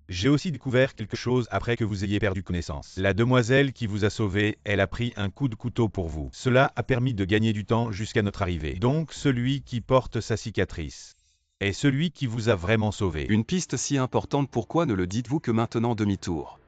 J'ai aussi découvert quelque chose après que vous ayez perdu connaissance. La demoiselle qui vous a sauvé, elle a pris un coup de couteau pour vous. Cela a permis de gagner du temps jusqu'à notre arrivée. Donc celui qui porte sa cicatrice est celui qui vous a vraiment sauvé. Une piste si importante, pourquoi ne le dites-vous que maintenant demi-tour?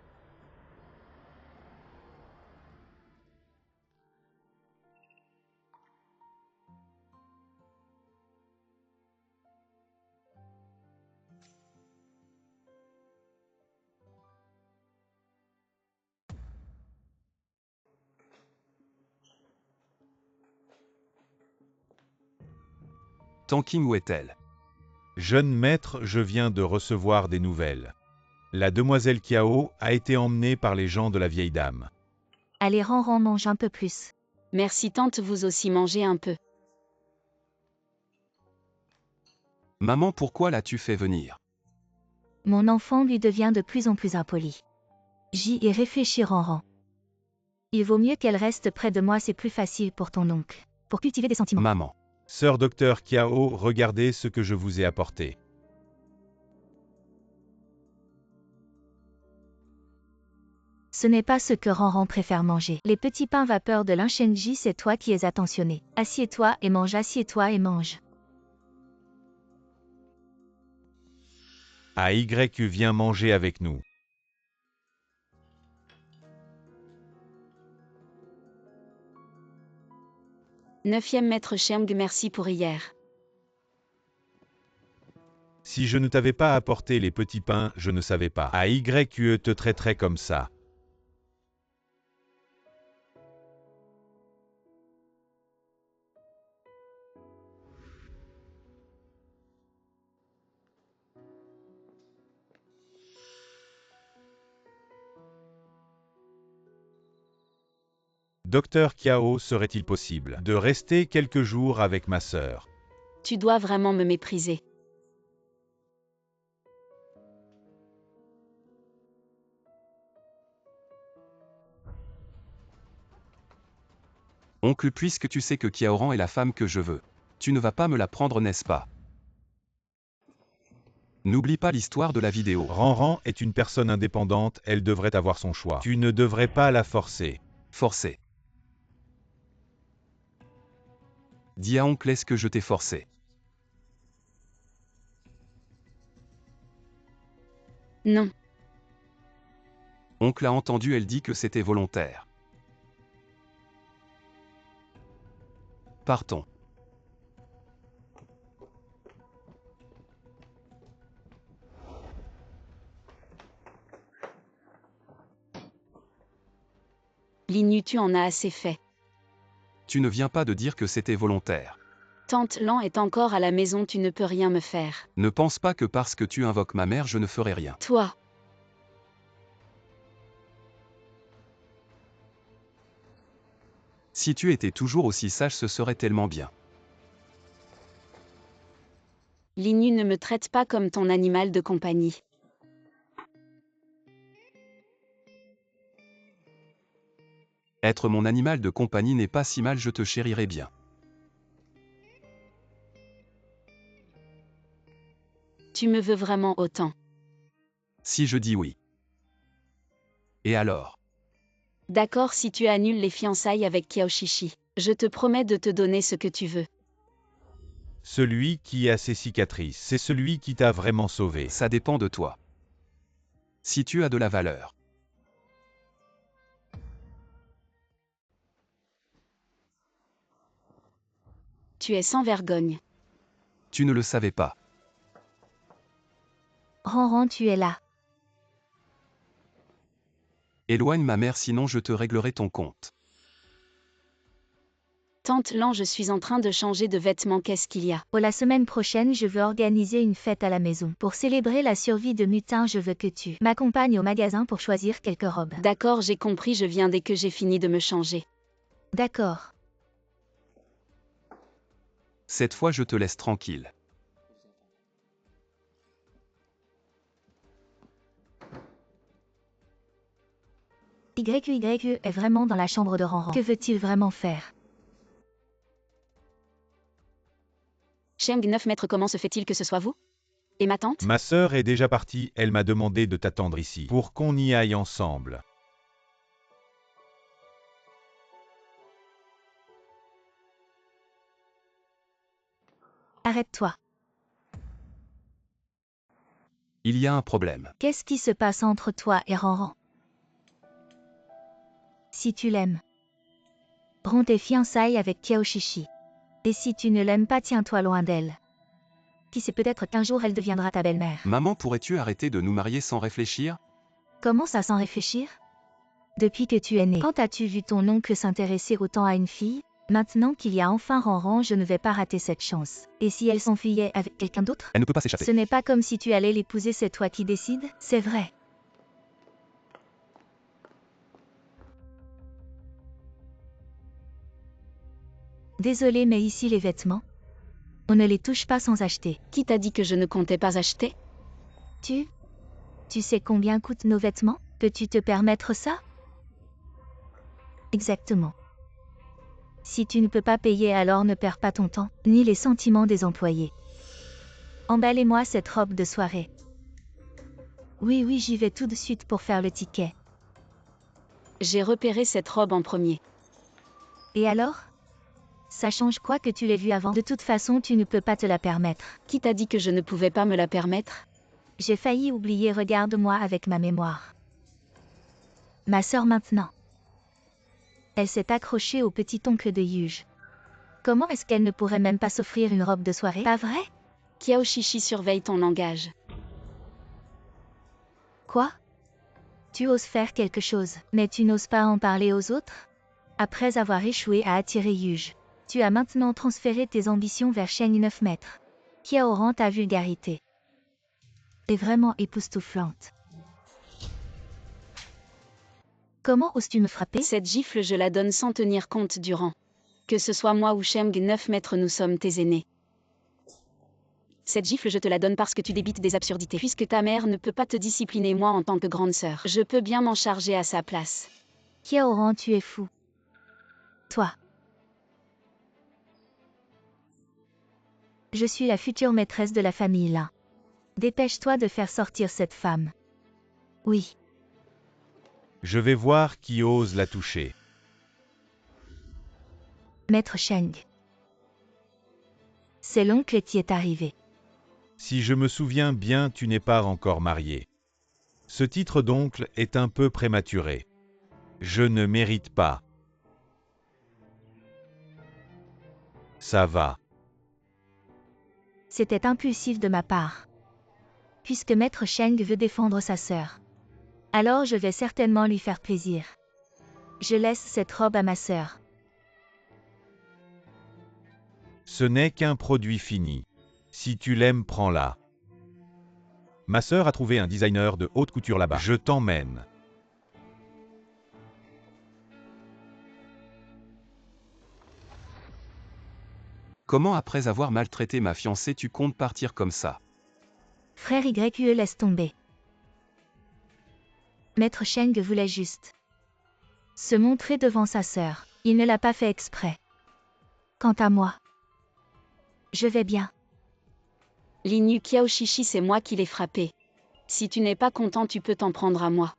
Tanking, où est-elle? Jeune maître, je viens de recevoir des nouvelles. La demoiselle Kiao a été emmenée par les gens de la vieille dame. Allez, Ranran, mange un peu plus. Merci tante, vous aussi mangez un peu. Maman, pourquoi l'as-tu fait venir? Mon enfant lui devient de plus en plus impoli. J'y ai réfléchi, Ranran. Il vaut mieux qu'elle reste près de moi, c'est plus facile pour ton oncle. Pour cultiver des sentiments. Maman. Sœur docteur Kiao, regardez ce que je vous ai apporté. Ce n'est pas ce que Ranran préfère manger. Les petits pains vapeur de l'Inchenji, c'est toi qui es attentionné. Assieds-toi et mange, assieds-toi et mange. AY vient manger avec nous. Neuvième maître Cheng, merci pour hier. Si je ne t'avais pas apporté les petits pains, je ne savais pas. AY te traiterait comme ça. Docteur Kiao, serait-il possible de rester quelques jours avec ma sœur? Tu dois vraiment me mépriser. Oncle, puisque tu sais que Kiaoran est la femme que je veux, tu ne vas pas me la prendre, n'est-ce pas? N'oublie pas l'histoire de la vidéo. Ranran est une personne indépendante, elle devrait avoir son choix. Tu ne devrais pas la forcer. Forcé. Dis à oncle, est-ce que je t'ai forcé? Non. Oncle a entendu, elle dit que c'était volontaire. Partons. Linu, tu en as assez fait. Tu ne viens pas de dire que c'était volontaire. Tante Lan est encore à la maison, tu ne peux rien me faire. Ne pense pas que parce que tu invoques ma mère, je ne ferai rien. Toi. Si tu étais toujours aussi sage, ce serait tellement bien. Linu, ne me traite pas comme ton animal de compagnie. Être mon animal de compagnie n'est pas si mal, je te chérirai bien. Tu me veux vraiment autant. Si je dis oui. Et alors? D'accord, si tu annules les fiançailles avec Kiaoshichi. Je te promets de te donner ce que tu veux. Celui qui a ses cicatrices, c'est celui qui t'a vraiment sauvé. Ça dépend de toi. Si tu as de la valeur. Tu es sans vergogne. Tu ne le savais pas. Ranran, tu es là. Éloigne ma mère, sinon je te réglerai ton compte. Tante Lan, je suis en train de changer de vêtements, qu'est-ce qu'il y a? Oh, la semaine prochaine, je veux organiser une fête à la maison. Pour célébrer la survie de Mutin, je veux que tu m'accompagnes au magasin pour choisir quelques robes. D'accord, j'ai compris, je viens dès que j'ai fini de me changer. D'accord. Cette fois, je te laisse tranquille. YYE est vraiment dans la chambre de Ranran. Que veut-il vraiment faire? Cheng 9 mètres, comment se fait-il que ce soit vous? Et ma tante? Ma sœur est déjà partie, elle m'a demandé de t'attendre ici, pour qu'on y aille ensemble. Arrête-toi. Il y a un problème. Qu'est-ce qui se passe entre toi et Ranran? Si tu l'aimes, romps tes fiançailles avec Kiaoshichi. Et si tu ne l'aimes pas, tiens-toi loin d'elle. Qui sait, peut-être qu'un jour elle deviendra ta belle-mère. Maman, pourrais-tu arrêter de nous marier sans réfléchir? Comment ça, sans réfléchir? Depuis que tu es né, quand as-tu vu ton oncle s'intéresser autant à une fille? Maintenant qu'il y a enfin Ranran, je ne vais pas rater cette chance. Et si elle s'enfuyait avec quelqu'un d'autre? Elle ne peut pas s'échapper. Ce n'est pas comme si tu allais l'épouser, c'est toi qui décides? C'est vrai. Désolé, mais ici les vêtements, on ne les touche pas sans acheter. Qui t'a dit que je ne comptais pas acheter? Tu sais combien coûtent nos vêtements? Peux-tu te permettre ça? Exactement. Si tu ne peux pas payer, alors ne perds pas ton temps, ni les sentiments des employés. Emballez-moi cette robe de soirée. Oui, j'y vais tout de suite pour faire le ticket. J'ai repéré cette robe en premier. Et alors? Ça change quoi que tu l'aies vue avant? De toute façon, tu ne peux pas te la permettre. Qui t'a dit que je ne pouvais pas me la permettre? J'ai failli oublier, regarde-moi avec ma mémoire. Ma sœur maintenant. Elle s'est accrochée au petit oncle de Yuge. Comment est-ce qu'elle ne pourrait même pas s'offrir une robe de soirée? Pas vrai? Kiaoshichi, surveille ton langage. Quoi? Tu oses faire quelque chose, mais tu n'oses pas en parler aux autres? Après avoir échoué à attirer Yuge, tu as maintenant transféré tes ambitions vers Cheng 9 mètres. Kiaoran, ta vulgarité est vraiment époustouflante. Comment oses-tu me frapper? Cette gifle, je la donne sans tenir compte du rang. Que ce soit moi ou Cheng 9 mètres, nous sommes tes aînés. Cette gifle, je te la donne parce que tu débites des absurdités. Puisque ta mère ne peut pas te discipliner, moi en tant que grande sœur, je peux bien m'en charger à sa place. Kiaoran, tu es fou. Toi. Je suis la future maîtresse de la famille là. Dépêche-toi de faire sortir cette femme. Oui. Je vais voir qui ose la toucher. Maître Sheng. C'est l'oncle qui est arrivé. Si je me souviens bien, tu n'es pas encore marié. Ce titre d'oncle est un peu prématuré. Je ne mérite pas. Ça va. C'était impulsif de ma part. Puisque Maître Sheng veut défendre sa sœur. Alors je vais certainement lui faire plaisir. Je laisse cette robe à ma sœur. Ce n'est qu'un produit fini. Si tu l'aimes, prends-la. Ma sœur a trouvé un designer de haute couture là-bas. Je t'emmène. Comment après avoir maltraité ma fiancée tu comptes partir comme ça? Frère YQE laisse tomber. Maître Sheng voulait juste se montrer devant sa sœur. Il ne l'a pas fait exprès. Quant à moi, je vais bien. Linyu Qiaoshishi, c'est moi qui l'ai frappé. Si tu n'es pas content, tu peux t'en prendre à moi.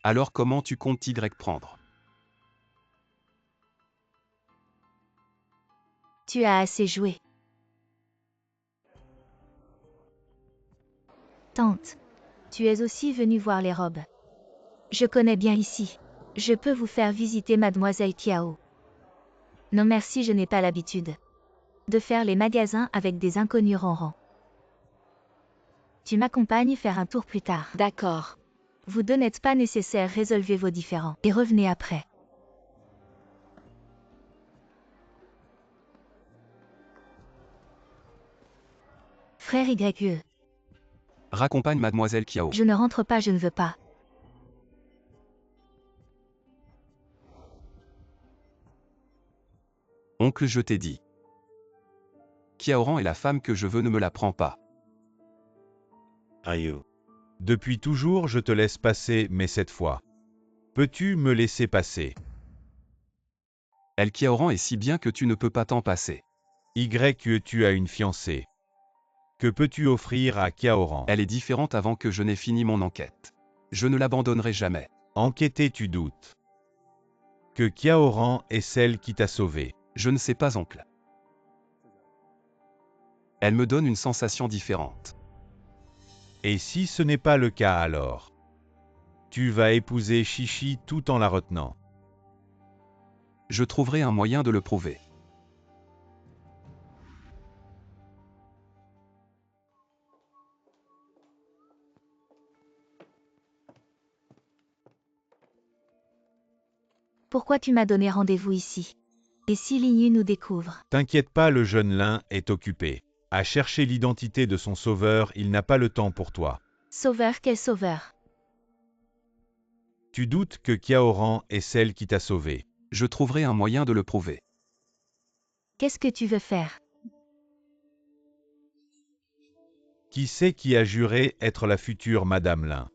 Alors comment tu comptes t'y prendre? Tu as assez joué. Tante, tu es aussi venue voir les robes. Je connais bien ici. Je peux vous faire visiter Mademoiselle Kiao. Non merci, je n'ai pas l'habitude de faire les magasins avec des inconnus ronrons. Tu m'accompagnes faire un tour plus tard. D'accord. Vous deux n'êtes pas nécessaire, résolvez vos différends et revenez après. Frère YQE. Raccompagne Mademoiselle Kiao. Je ne rentre pas, je ne veux pas. Oncle, je t'ai dit. Kiaoran est la femme que je veux, ne me la prends pas. Ayu. Depuis toujours, je te laisse passer, mais cette fois. Peux-tu me laisser passer? Elle Kiaoran est si bien que tu ne peux pas t'en passer. YQE, tu as une fiancée. Que peux-tu offrir à Kiaoran? Elle est différente avant que je n'ai fini mon enquête. Je ne l'abandonnerai jamais. Enquêter, tu doutes. Que Kiaoran est celle qui t'a sauvé. Je ne sais pas, oncle. Elle me donne une sensation différente. Et si ce n'est pas le cas alors? Tu vas épouser Chichi tout en la retenant. Je trouverai un moyen de le prouver. Pourquoi tu m'as donné rendez-vous ici? Et si Linyu nous découvre? T'inquiète pas, le jeune lin est occupé. À chercher l'identité de son sauveur, il n'a pas le temps pour toi. Sauveur, quel sauveur? Tu doutes que Kiaoran est celle qui t'a sauvé. Je trouverai un moyen de le prouver. Qu'est-ce que tu veux faire? Qui c'est qui a juré être la future Madame Lin?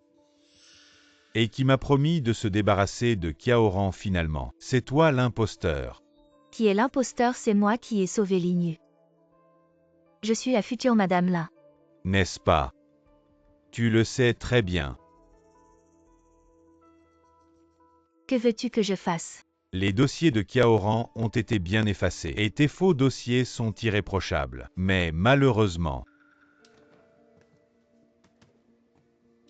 Et qui m'a promis de se débarrasser de Kiaoran finalement? C'est toi l'imposteur. Qui est l'imposteur? C'est moi qui ai sauvé Linyu. Je suis la future Madame Lin. N'est-ce pas? Tu le sais très bien. Que veux-tu que je fasse? Les dossiers de Kiaoran ont été bien effacés et tes faux dossiers sont irréprochables. Mais malheureusement,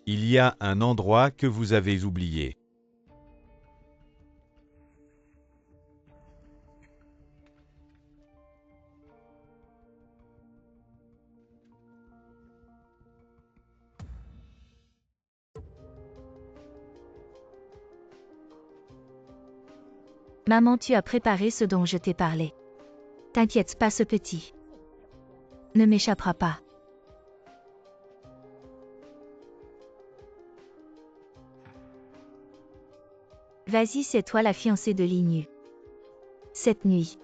il y a un endroit que vous avez oublié. Maman, tu as préparé ce dont je t'ai parlé. T'inquiète pas, ce petit ne m'échappera pas. Vas-y, c'est toi la fiancée de Linyu. Cette nuit,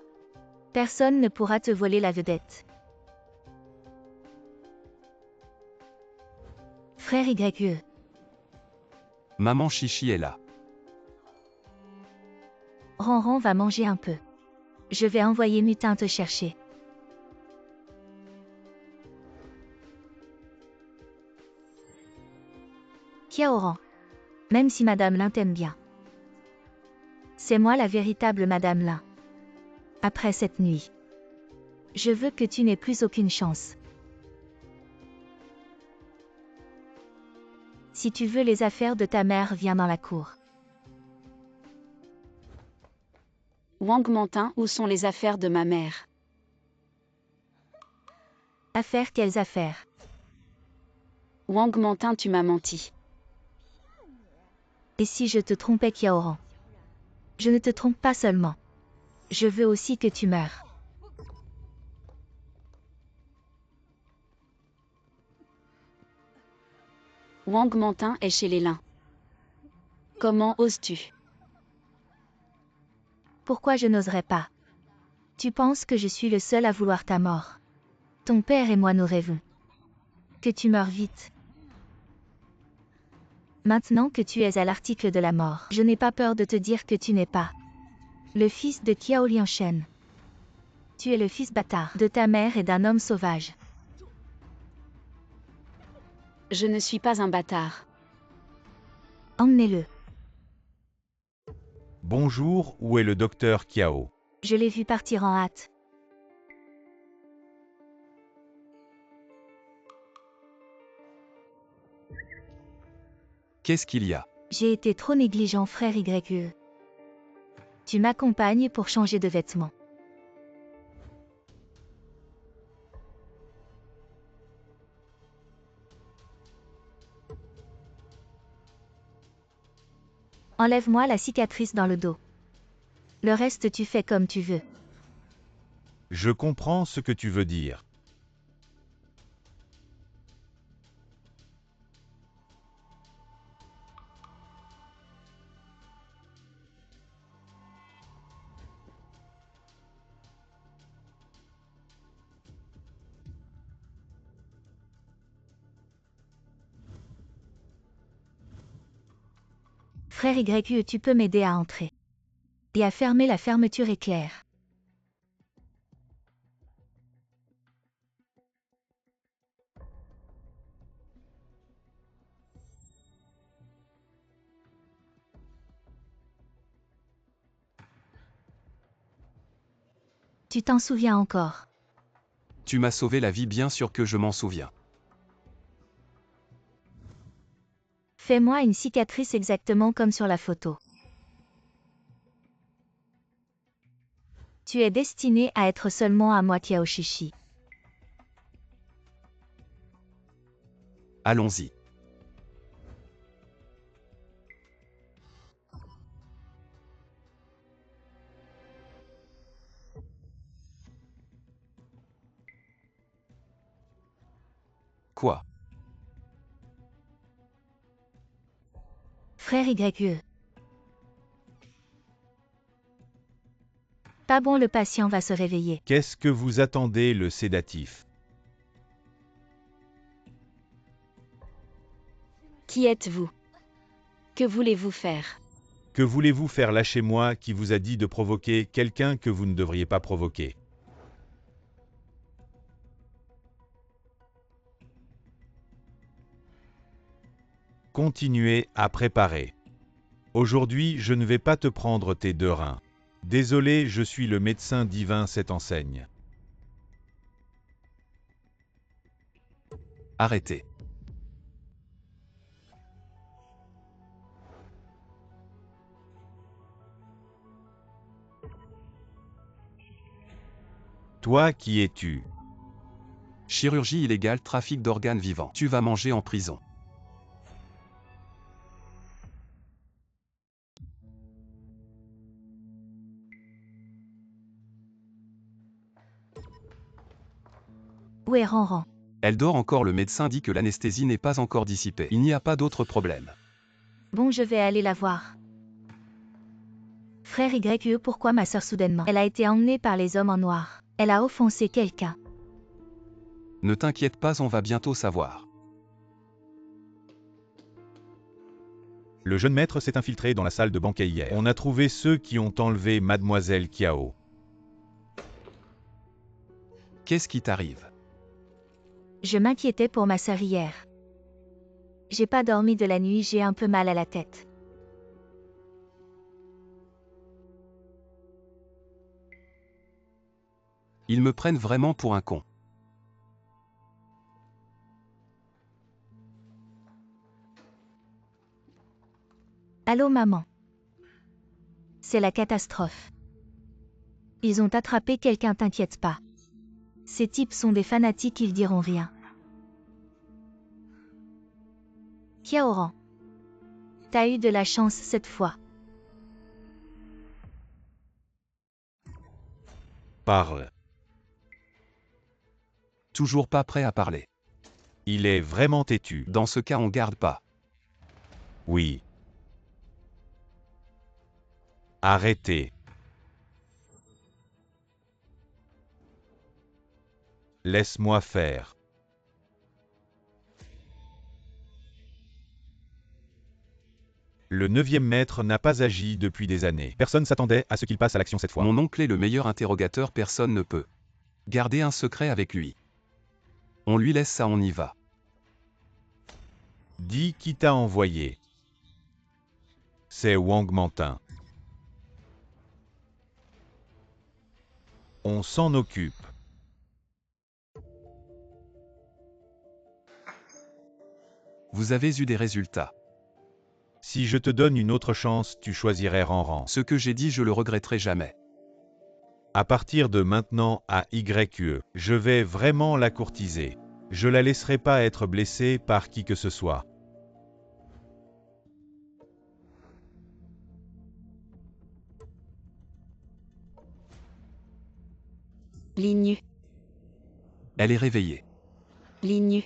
personne ne pourra te voler la vedette. Frère YQE. Maman Chichi est là. Ronron va manger un peu. Je vais envoyer Mutin te chercher. Kiaoran. Même si Madame Lin t'aime bien. C'est moi la véritable Madame Lin. Après cette nuit. Je veux que tu n'aies plus aucune chance. Si tu veux les affaires de ta mère, viens dans la cour. Wang Mantin, où sont les affaires de ma mère? Affaires, quelles affaires? Wang Mantin, tu m'as menti. Et si je te trompais, Kiaoran? Je ne te trompe pas seulement. Je veux aussi que tu meurs. Wang Mantin est chez les Lin. Comment oses-tu? Pourquoi je n'oserais pas? Tu penses que je suis le seul à vouloir ta mort? Ton père et moi nous rêvons. Que tu meurs vite. Maintenant que tu es à l'article de la mort, je n'ai pas peur de te dire que tu n'es pas le fils de Kiao Lianshen. Tu es le fils bâtard de ta mère et d'un homme sauvage. Je ne suis pas un bâtard. Emmenez-le. Bonjour, où est le docteur Kiao? Je l'ai vu partir en hâte. Qu'est-ce qu'il y a? J'ai été trop négligent, frère YE. Tu m'accompagnes pour changer de vêtements. Enlève-moi la cicatrice dans le dos. Le reste tu fais comme tu veux. Je comprends ce que tu veux dire. Frère YE, tu peux m'aider à entrer. Et à fermer la fermeture éclair. Tu t'en souviens encore? Tu m'as sauvé la vie, bien sûr que je m'en souviens. Fais-moi une cicatrice exactement comme sur la photo. Tu es destiné à être seulement à moi, Kiaoshishi. Allons-y. Quoi? Frère YE. Pas bon, le patient va se réveiller. Qu'est-ce que vous attendez, le sédatif? Qui êtes-vous? Que voulez-vous faire? Que voulez-vous faire? Lâchez-moi, qui vous a dit de provoquer quelqu'un que vous ne devriez pas provoquer? Continuez à préparer. Aujourd'hui, je ne vais pas te prendre tes 2 reins. Désolé, je suis le médecin divin, cette enseigne. Arrêtez. Toi, qui es-tu? Chirurgie illégale, trafic d'organes vivants. Tu vas manger en prison. Où est Ranran? Elle dort encore, le médecin dit que l'anesthésie n'est pas encore dissipée. Il n'y a pas d'autre problème. Bon, je vais aller la voir. Frère YE, pourquoi ma sœur soudainement? Elle a été emmenée par les hommes en noir. Elle a offensé quelqu'un. Ne t'inquiète pas, on va bientôt savoir. Le jeune maître s'est infiltré dans la salle de banquet hier. On a trouvé ceux qui ont enlevé Mademoiselle Kiao. Qu'est-ce qui t'arrive? Je m'inquiétais pour ma sœur hier. J'ai pas dormi de la nuit, j'ai un peu mal à la tête. Ils me prennent vraiment pour un con. Allô maman. C'est la catastrophe. Ils ont attrapé quelqu'un, t'inquiète pas. Ces types sont des fanatiques, ils diront rien. Kiaoran. T'as eu de la chance cette fois. Parle. Toujours pas prêt à parler. Il est vraiment têtu. Dans ce cas, on garde pas. Oui. Arrêtez. Laisse-moi faire. Le 9e maître n'a pas agi depuis des années. Personne s'attendait à ce qu'il passe à l'action cette fois. Mon oncle est le meilleur interrogateur, personne ne peut garder un secret avec lui. On lui laisse ça, on y va. Dis qui t'a envoyé. C'est Wang Mantin. On s'en occupe. Vous avez eu des résultats. Si je te donne une autre chance, tu choisirais Ranran. Ce que j'ai dit, je le regretterai jamais. À partir de maintenant, à YE, je vais vraiment la courtiser. Je la laisserai pas être blessée par qui que ce soit. Lignu, Elle est réveillée. lignu,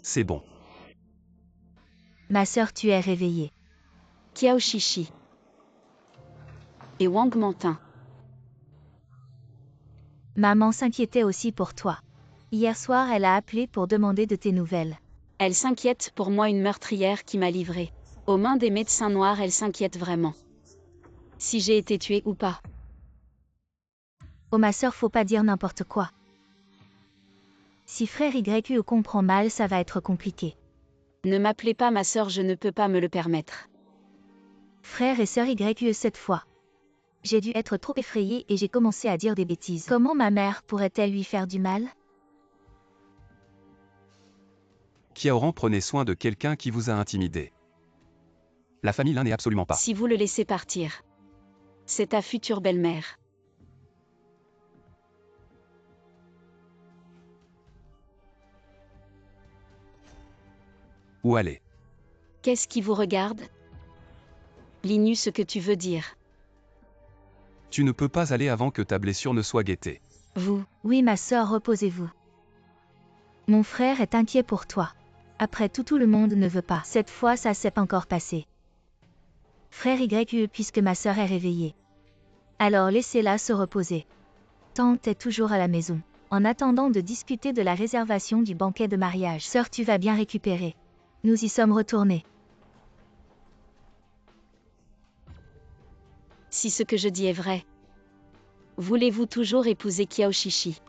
C'est bon. Ma sœur, tu es réveillée. Kiao Shishi. Et Wang Mantin. Maman s'inquiétait aussi pour toi. Hier soir, elle a appelé pour demander de tes nouvelles. Elle s'inquiète pour moi, une meurtrière qui m'a livrée aux mains des médecins noirs, elle s'inquiète vraiment. Si j'ai été tuée ou pas. Oh ma sœur, faut pas dire n'importe quoi. Si frère YE comprend mal, ça va être compliqué. Ne m'appelez pas ma sœur, je ne peux pas me le permettre. Frère et sœur YE cette fois. J'ai dû être trop effrayée et j'ai commencé à dire des bêtises. Comment ma mère pourrait-elle lui faire du mal? Kiaoran, prenez soin de quelqu'un qui vous a intimidé. La famille l'un n'est absolument pas. Si vous le laissez partir. C'est ta future belle-mère. Où aller? Qu'est-ce qui vous regarde? Lignu, ce que tu veux dire. Tu ne peux pas aller avant que ta blessure ne soit guettée. Vous, Oui ma sœur, reposez-vous. Mon frère est inquiet pour toi. Après tout le monde ne veut pas. Cette fois ça s'est pas encore passé. Frère YE, puisque ma sœur est réveillée. Alors laissez-la se reposer. Tante est toujours à la maison. En attendant de discuter de la réservation du banquet de mariage. Sœur, tu vas bien récupérer. Nous y sommes retournés. si ce que je dis est vrai. Voulez-vous toujours épouser Kiao Shishi?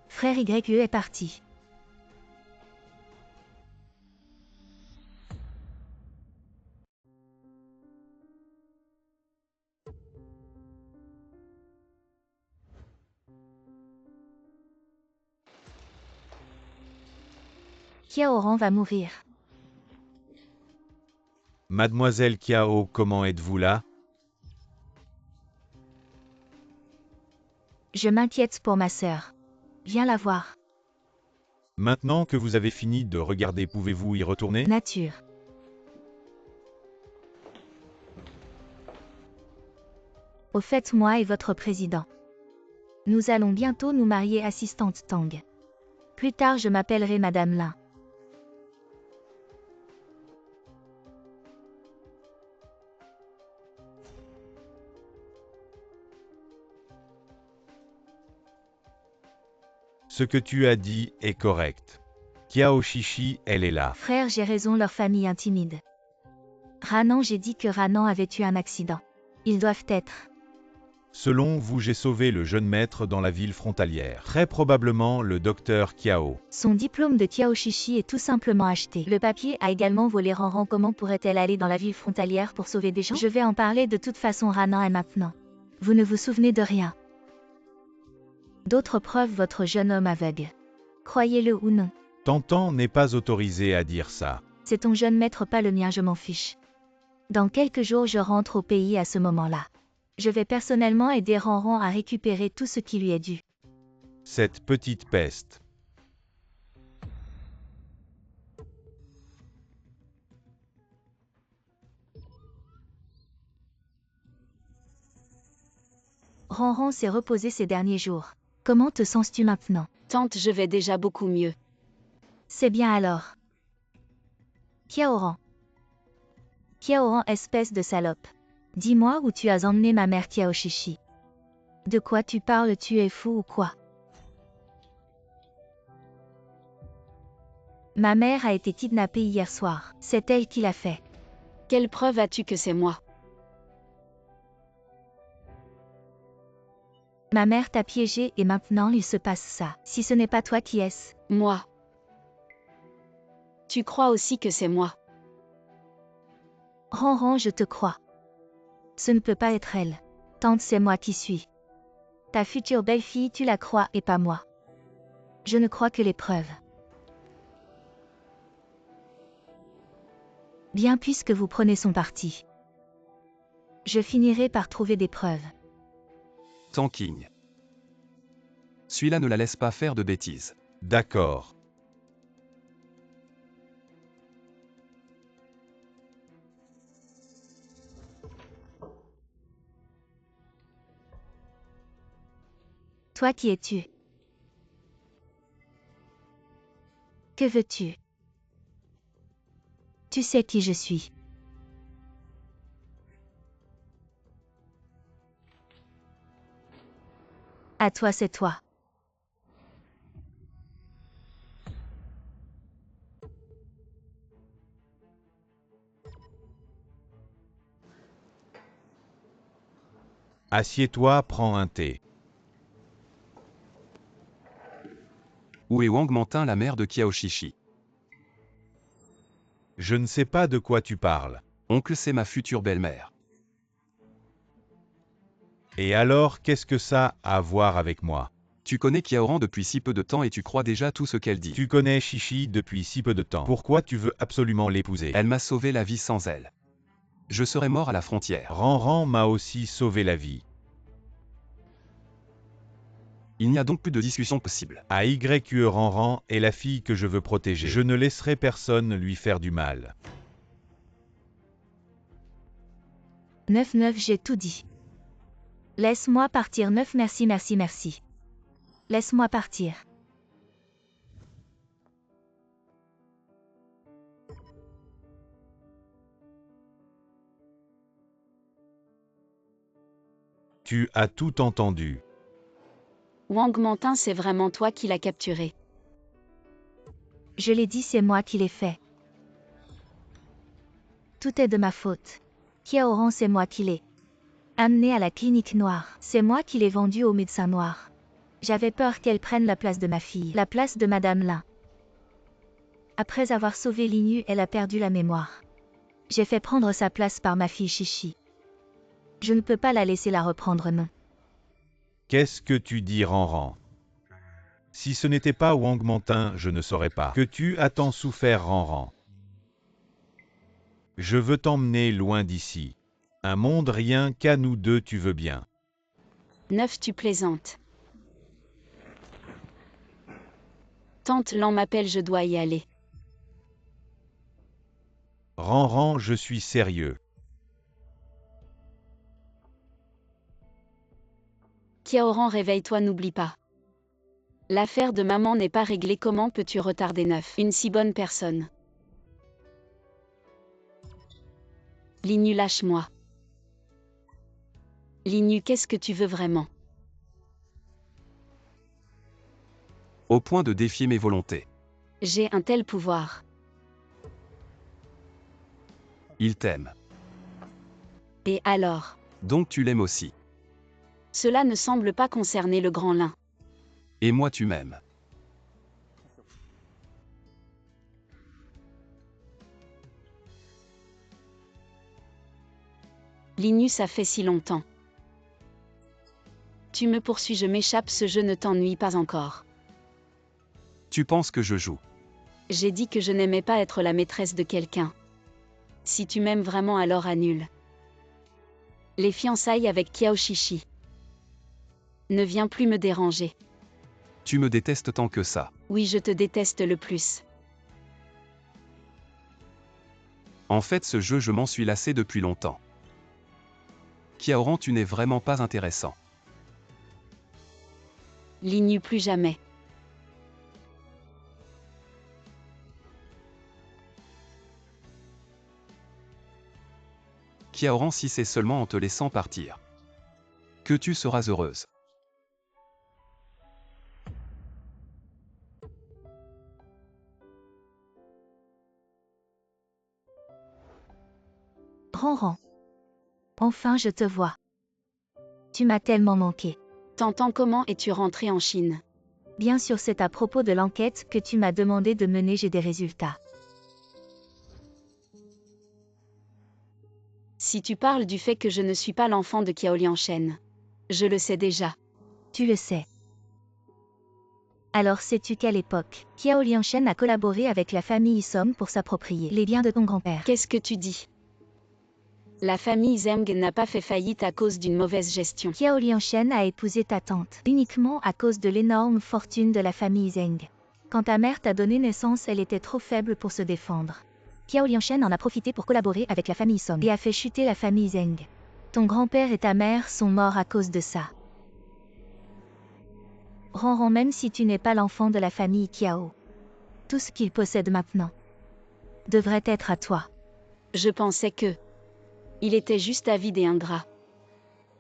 Frère YE est parti. Kiaoran va mourir. Mademoiselle Kiao, comment êtes-vous là? Je m'inquiète pour ma sœur. Viens la voir. Maintenant que vous avez fini de regarder, pouvez-vous y retourner? Nature. Au fait, moi et votre président. Nous allons bientôt nous marier, assistante Tang. Plus tard, je m'appellerai Madame Lin. Ce que tu as dit est correct. Kiao Shishi, elle est là. Frère, j'ai raison, leur famille intimide. Ranan, j'ai dit que Ranan avait eu un accident. Ils doivent être. Selon vous, j'ai sauvé le jeune maître dans la ville frontalière. Très probablement le docteur Kiao. Son diplôme de Kiao-Shishi est tout simplement acheté. Le papier a également volé Ranran. Comment pourrait-elle aller dans la ville frontalière pour sauver des gens? Je vais en parler de toute façon Ranan et maintenant. Vous ne vous souvenez de rien. D'autres preuves votre jeune homme aveugle. Croyez-le ou non. Tantan n'est pas autorisé à dire ça. C'est ton jeune maître, pas le mien, je m'en fiche. Dans quelques jours je rentre au pays à ce moment-là. Je vais personnellement aider Ranran à récupérer tout ce qui lui est dû. Cette petite peste. Ranran s'est reposé ces derniers jours. Comment te sens-tu maintenant? Tante, je vais déjà beaucoup mieux. C'est bien alors. Kiaoran. Kiaoran, espèce de salope. Dis-moi où tu as emmené ma mère Kiao-Shishi. De quoi tu parles, tu es fou ou quoi? Ma mère a été kidnappée hier soir. C'est elle qui l'a fait. Quelle preuve as-tu que c'est moi? Ma mère t'a piégé et maintenant il se passe ça. Si ce n'est pas toi, qui est-ce? Moi. Tu crois aussi que c'est moi? Ranran, je te crois. Ce ne peut pas être elle. Tante, c'est moi qui suis. Ta future belle-fille, tu la crois et pas moi. Je ne crois que les preuves. Bien, puisque vous prenez son parti. Je finirai par trouver des preuves. Tanking. Celui-là ne la laisse pas faire de bêtises. D'accord. Toi, qui es-tu? Que veux-tu? Tu sais qui je suis. À toi, c'est toi. Assieds-toi, prends un thé. Où est Wang Mantin, la mère de Kiao-Shishi? Je ne sais pas de quoi tu parles. Oncle, c'est ma future belle-mère. Et alors, qu'est-ce que ça a à voir avec moi? Tu connais Kiaoran depuis si peu de temps et tu crois déjà tout ce qu'elle dit. Tu connais Shishi depuis si peu de temps. Pourquoi tu veux absolument l'épouser? Elle m'a sauvé la vie sans elle. Je serais mort à la frontière. Ranran m'a aussi sauvé la vie. Il n'y a donc plus de discussion possible. AYQE Ranran est la fille que je veux protéger. Je ne laisserai personne lui faire du mal. 9-9, j'ai tout dit. Laisse-moi partir. 9, merci, merci, merci. Laisse-moi partir. Tu as tout entendu. Wang Mantin, c'est vraiment toi qui l'as capturé. Je l'ai dit, c'est moi qui l'ai fait. Tout est de ma faute. Kiaoran, c'est moi qui l'ai amené à la clinique noire. C'est moi qui l'ai vendu au médecin noir. J'avais peur qu'elle prenne la place de ma fille, la place de Madame Lin. Après avoir sauvé Linyu, elle a perdu la mémoire. J'ai fait prendre sa place par ma fille Shishi. Je ne peux pas la laisser la reprendre, non. Qu'est-ce que tu dis, Ranran? Si ce n'était pas Wang Mantin, je ne saurais pas que tu as tant souffert, Ranran. Je veux t'emmener loin d'ici. Un monde rien qu'à nous deux, tu veux bien. 9, tu plaisantes. Tante Lan m'appelle, je dois y aller. Ranran, je suis sérieux. Kiaoran, réveille-toi, n'oublie pas. L'affaire de maman n'est pas réglée, comment peux-tu retarder 9? Une si bonne personne. Linyu, lâche-moi. Linyu, qu'est-ce que tu veux vraiment? Au point de défier mes volontés. J'ai un tel pouvoir. Il t'aime. Et alors? Donc tu l'aimes aussi. Cela ne semble pas concerner le grand lin. Et moi tu m'aimes. Linus, ça fait si longtemps. Tu me poursuis, je m'échappe, ce jeu ne t'ennuie pas encore. Tu penses que je joue? J'ai dit que je n'aimais pas être la maîtresse de quelqu'un. Si tu m'aimes vraiment, alors annule. Les fiançailles avec Kiaoshichi. Ne viens plus me déranger. Tu me détestes tant que ça. Oui, je te déteste le plus. En fait, ce jeu, je m'en suis lassé depuis longtemps. Kiaoran, tu n'es vraiment pas intéressant. Linus, plus jamais. Kiaoran, si c'est seulement en te laissant partir que tu seras heureuse. Ronron. Enfin, je te vois. Tu m'as tellement manqué. T'entends, comment es-tu rentré en Chine? Bien sûr, c'est à propos de l'enquête que tu m'as demandé de mener, j'ai des résultats. Si tu parles du fait que je ne suis pas l'enfant de Kiao Lianshen, je le sais déjà. Tu le sais. Alors sais-tu qu'à l'époque, Kiao Lianshen a collaboré avec la famille Isom pour s'approprier les biens de ton grand-père? Qu'est-ce que tu dis? La famille Zeng n'a pas fait faillite à cause d'une mauvaise gestion. Kiao Lianshen a épousé ta tante uniquement à cause de l'énorme fortune de la famille Zeng. Quand ta mère t'a donné naissance, elle était trop faible pour se défendre. Kiao Lianshen en a profité pour collaborer avec la famille Song et a fait chuter la famille Zeng. Ton grand-père et ta mère sont morts à cause de ça. Ronron, même si tu n'es pas l'enfant de la famille Kiao, tout ce qu'il possède maintenant devrait être à toi. Je pensais que il était juste avide et ingrat.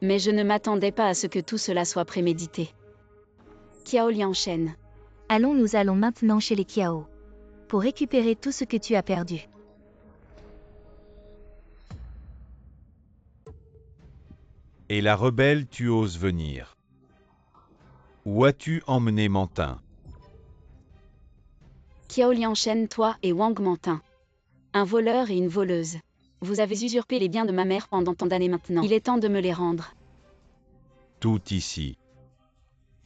Mais je ne m'attendais pas à ce que tout cela soit prémédité. Kiao Lianshen. Nous allons maintenant chez les Kiao pour récupérer tout ce que tu as perdu. Et la rebelle, tu oses venir. Où as-tu emmené Mantin? Kiao Lianshen, toi et Wang Mantin. Un voleur et une voleuse. Vous avez usurpé les biens de ma mère pendant tant d'années maintenant. Il est temps de me les rendre. Tout ici.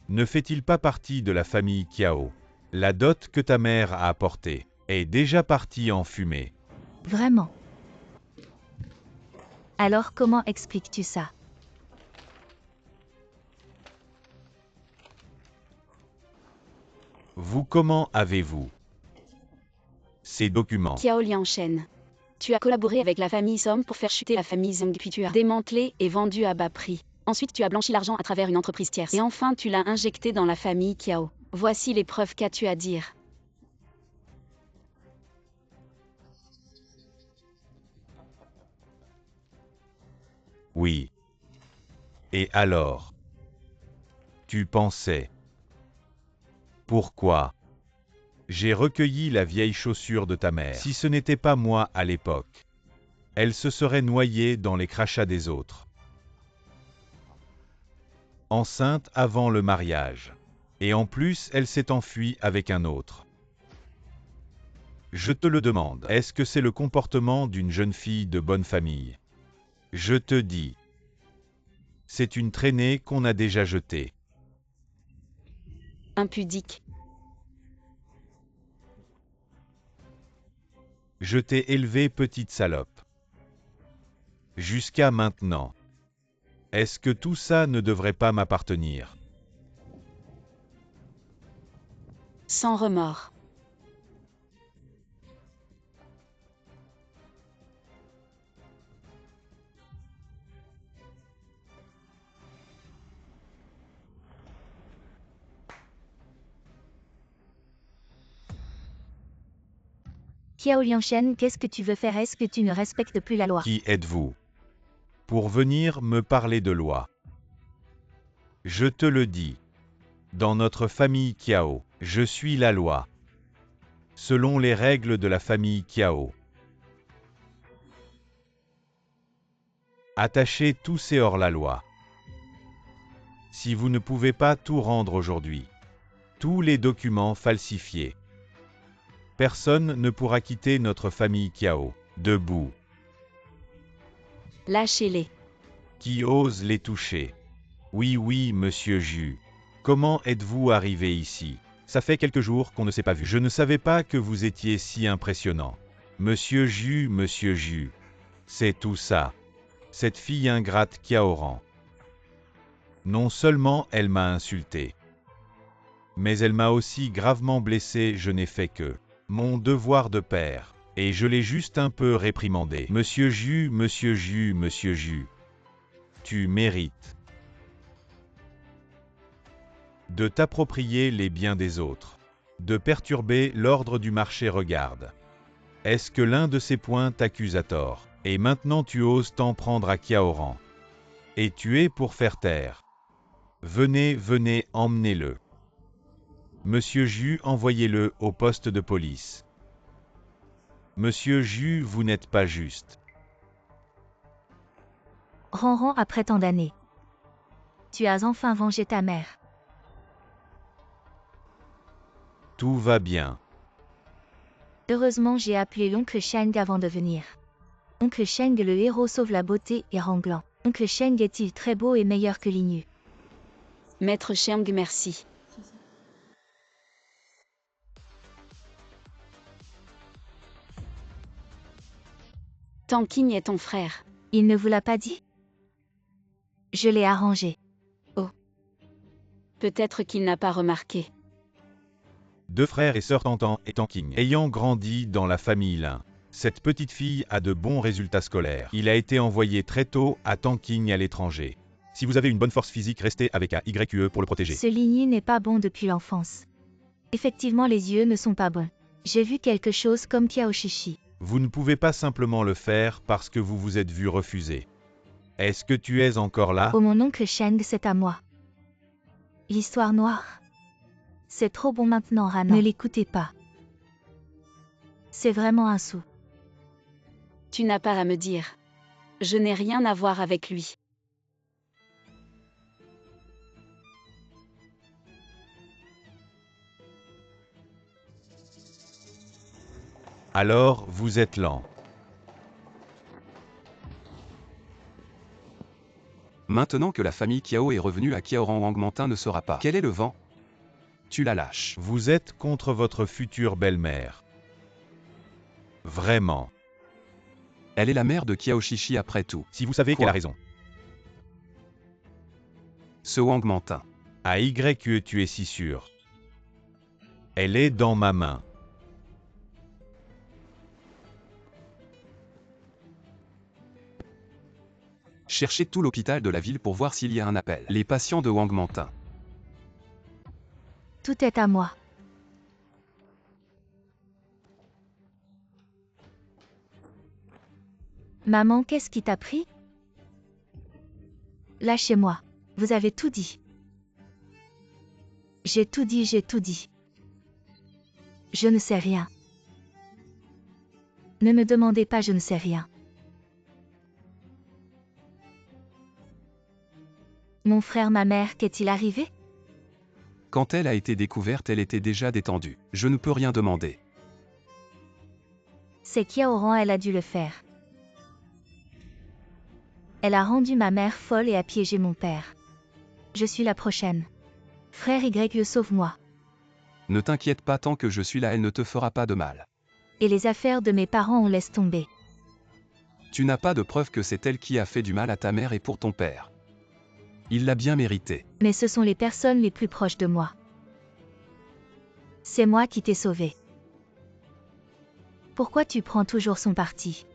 Ne fait-il pas partie de la famille Kiao? La dot que ta mère a apportée est déjà partie en fumée. Vraiment? Alors comment expliques-tu ça? Vous, comment avez-vous ces documents? Kiao Lianshen. Tu as collaboré avec la famille Som pour faire chuter la famille Zeng, puis tu as démantelé et vendu à bas prix. Ensuite tu as blanchi l'argent à travers une entreprise tierce. Et enfin tu l'as injecté dans la famille Kiao. Voici les preuves, qu'as-tu à dire? Oui. Et alors? Tu pensais? Pourquoi? J'ai recueilli la vieille chaussure de ta mère. Si ce n'était pas moi à l'époque, elle se serait noyée dans les crachats des autres. Enceinte avant le mariage. Et en plus, elle s'est enfuie avec un autre. Je te le demande, est-ce que c'est le comportement d'une jeune fille de bonne famille? Je te dis, c'est une traînée qu'on a déjà jetée. Impudique. Je t'ai élevée, petite salope. Jusqu'à maintenant. Est-ce que tout ça ne devrait pas m'appartenir? Sans remords. Kiao Lianshen, qu'est-ce que tu veux faire? Est-ce que tu ne respectes plus la loi? Qui êtes-vous pour venir me parler de loi? Je te le dis. Dans notre famille Kiao, je suis la loi. Selon les règles de la famille Kiao. Attachez tous ces hors-la-loi. Si vous ne pouvez pas tout rendre aujourd'hui, tous les documents falsifiés, personne ne pourra quitter notre famille Kiao. Debout. Lâchez-les. Qui ose les toucher? Oui, oui, monsieur Ju. Comment êtes-vous arrivé ici? Ça fait quelques jours qu'on ne s'est pas vu. Je ne savais pas que vous étiez si impressionnant. Monsieur Ju, c'est tout ça. Cette fille ingrate Kiaoran. Non seulement elle m'a insulté, mais elle m'a aussi gravement blessé. Je n'ai fait que mon devoir de père, et je l'ai juste un peu réprimandé. Monsieur Ju, tu mérites de t'approprier les biens des autres, de perturber l'ordre du marché. Regarde. Est-ce que l'un de ces points t'accuse à tort? Et maintenant tu oses t'en prendre à Kiaoran. Et tu es pour faire taire. Venez, emmenez-le. Monsieur Ju, envoyez-le au poste de police. Monsieur Ju, vous n'êtes pas juste. Ranran, après tant d'années. Tu as enfin vengé ta mère. Tout va bien. Heureusement, j'ai appelé l'oncle Sheng avant de venir. Oncle Sheng, le héros, sauve la beauté et Ranglan. Oncle Sheng est-il très beau et meilleur que Linu? Maître Sheng, merci. Tang Qing est ton frère. Il ne vous l'a pas dit? Je l'ai arrangé. Peut-être qu'il n'a pas remarqué. Deux frères et sœurs Tantan et Tanking. Ayant grandi dans la famille Lin, cette petite fille a de bons résultats scolaires. Il a été envoyé très tôt à Tanking à l'étranger. Si vous avez une bonne force physique, restez avec AYE pour le protéger. Ce Linu n'est pas bon depuis l'enfance. Effectivement, les yeux ne sont pas bons. J'ai vu quelque chose comme Kiaoshishi. Vous ne pouvez pas simplement le faire parce que vous vous êtes vu refuser. Est-ce que tu es encore là? Oh, mon oncle Sheng, c'est à moi. L'histoire noire. C'est trop bon maintenant, Rana. Ne l'écoutez pas. C'est vraiment un sou. Tu n'as pas à me dire. Je n'ai rien à voir avec lui. Alors, vous êtes lent. Maintenant que la famille Kiao est revenue à Kiaoran, Wangmantin ne sera pas. Quel est le vent? Tu la lâches. Vous êtes contre votre future belle-mère. Vraiment. Elle est la mère de Kiaoshishi après tout. Si vous savez qu'elle a raison. Ce Wangmantin. À YE, tu es si sûr. Elle est dans ma main. Cherchez tout l'hôpital de la ville pour voir s'il y a un appel. Les patients de Wangmantin. Tout est à moi. Maman, qu'est-ce qui t'a pris? Lâchez-moi. Vous avez tout dit. J'ai tout dit. Je ne sais rien. Ne me demandez pas, je ne sais rien. Mon frère, ma mère, qu'est-il arrivé? Quand elle a été découverte, elle était déjà détendue. Je ne peux rien demander. C'est Kiaoran, elle a dû le faire. Elle a rendu ma mère folle et a piégé mon père. Je suis la prochaine. Frère YE, sauve-moi. Ne t'inquiète pas, tant que je suis là, elle ne te fera pas de mal. Et les affaires de mes parents, on laisse tomber. Tu n'as pas de preuve que c'est elle qui a fait du mal à ta mère et pour ton père. Il l'a bien mérité. Mais ce sont les personnes les plus proches de moi. C'est moi qui t'ai sauvé. Pourquoi tu prends toujours son parti?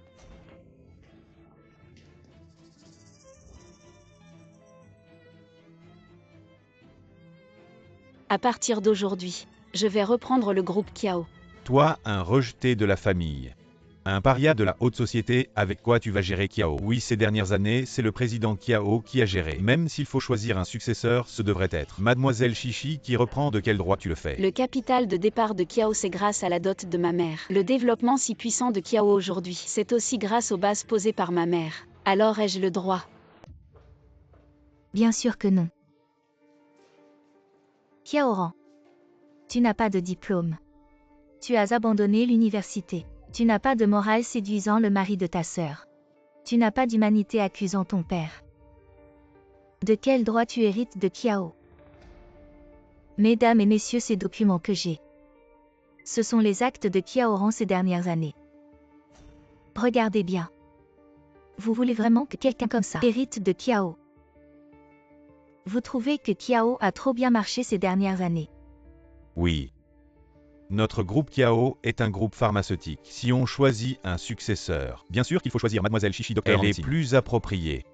À partir d'aujourd'hui, je vais reprendre le groupe Kiao. Toi, un rejeté de la famille. Un paria de la haute société, avec quoi tu vas gérer Kiao? Oui, ces dernières années, c'est le président Kiao qui a géré. Même s'il faut choisir un successeur, ce devrait être Mademoiselle Chichi qui reprend. De quel droit tu le fais? Le capital de départ de Kiao, c'est grâce à la dot de ma mère. Le développement si puissant de Kiao aujourd'hui, c'est aussi grâce aux bases posées par ma mère. Alors ai-je le droit? Bien sûr que non. Kiaoran. Tu n'as pas de diplôme. Tu as abandonné l'université. Tu n'as pas de morale séduisant le mari de ta sœur. Tu n'as pas d'humanité accusant ton père. De quel droit tu hérites de Kiao? Mesdames et messieurs, ces documents que j'ai. Ce sont les actes de Kiaoran ces dernières années. Regardez bien. Vous voulez vraiment que quelqu'un comme ça hérite de Kiao? Vous trouvez que Kiao a trop bien marché ces dernières années? Oui. Notre groupe Kiao est un groupe pharmaceutique. Si on choisit un successeur, bien sûr qu'il faut choisir Mademoiselle Chichi, docteur en médecine. Elle est plus appropriée.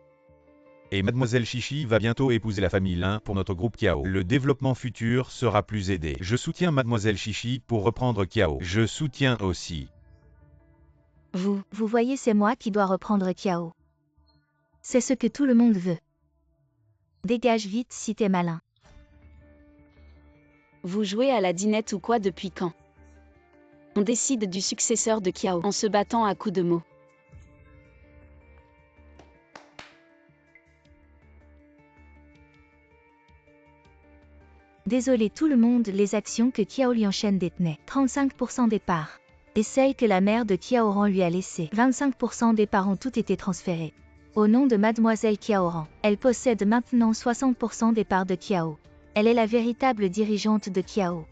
Et Mademoiselle Chichi va bientôt épouser la famille Lin pour notre groupe Kiao. Le développement futur sera plus aidé. Je soutiens Mademoiselle Chichi pour reprendre Kiao. Je soutiens aussi. Vous voyez, c'est moi qui dois reprendre Kiao. C'est ce que tout le monde veut. Dégage vite si t'es malin. Vous jouez à la dinette ou quoi depuis quand? On décide du successeur de Kiao en se battant à coups de mots. Désolé tout le monde, les actions que Kiao Lianshen détenait, 35% des parts. Et celles que la mère de Kiaoran lui a laissées, 25% des parts ont toutes été transférées. Au nom de Mademoiselle Kiaoran, elle possède maintenant 60% des parts de Kiao. Elle est la véritable dirigeante de Kiao.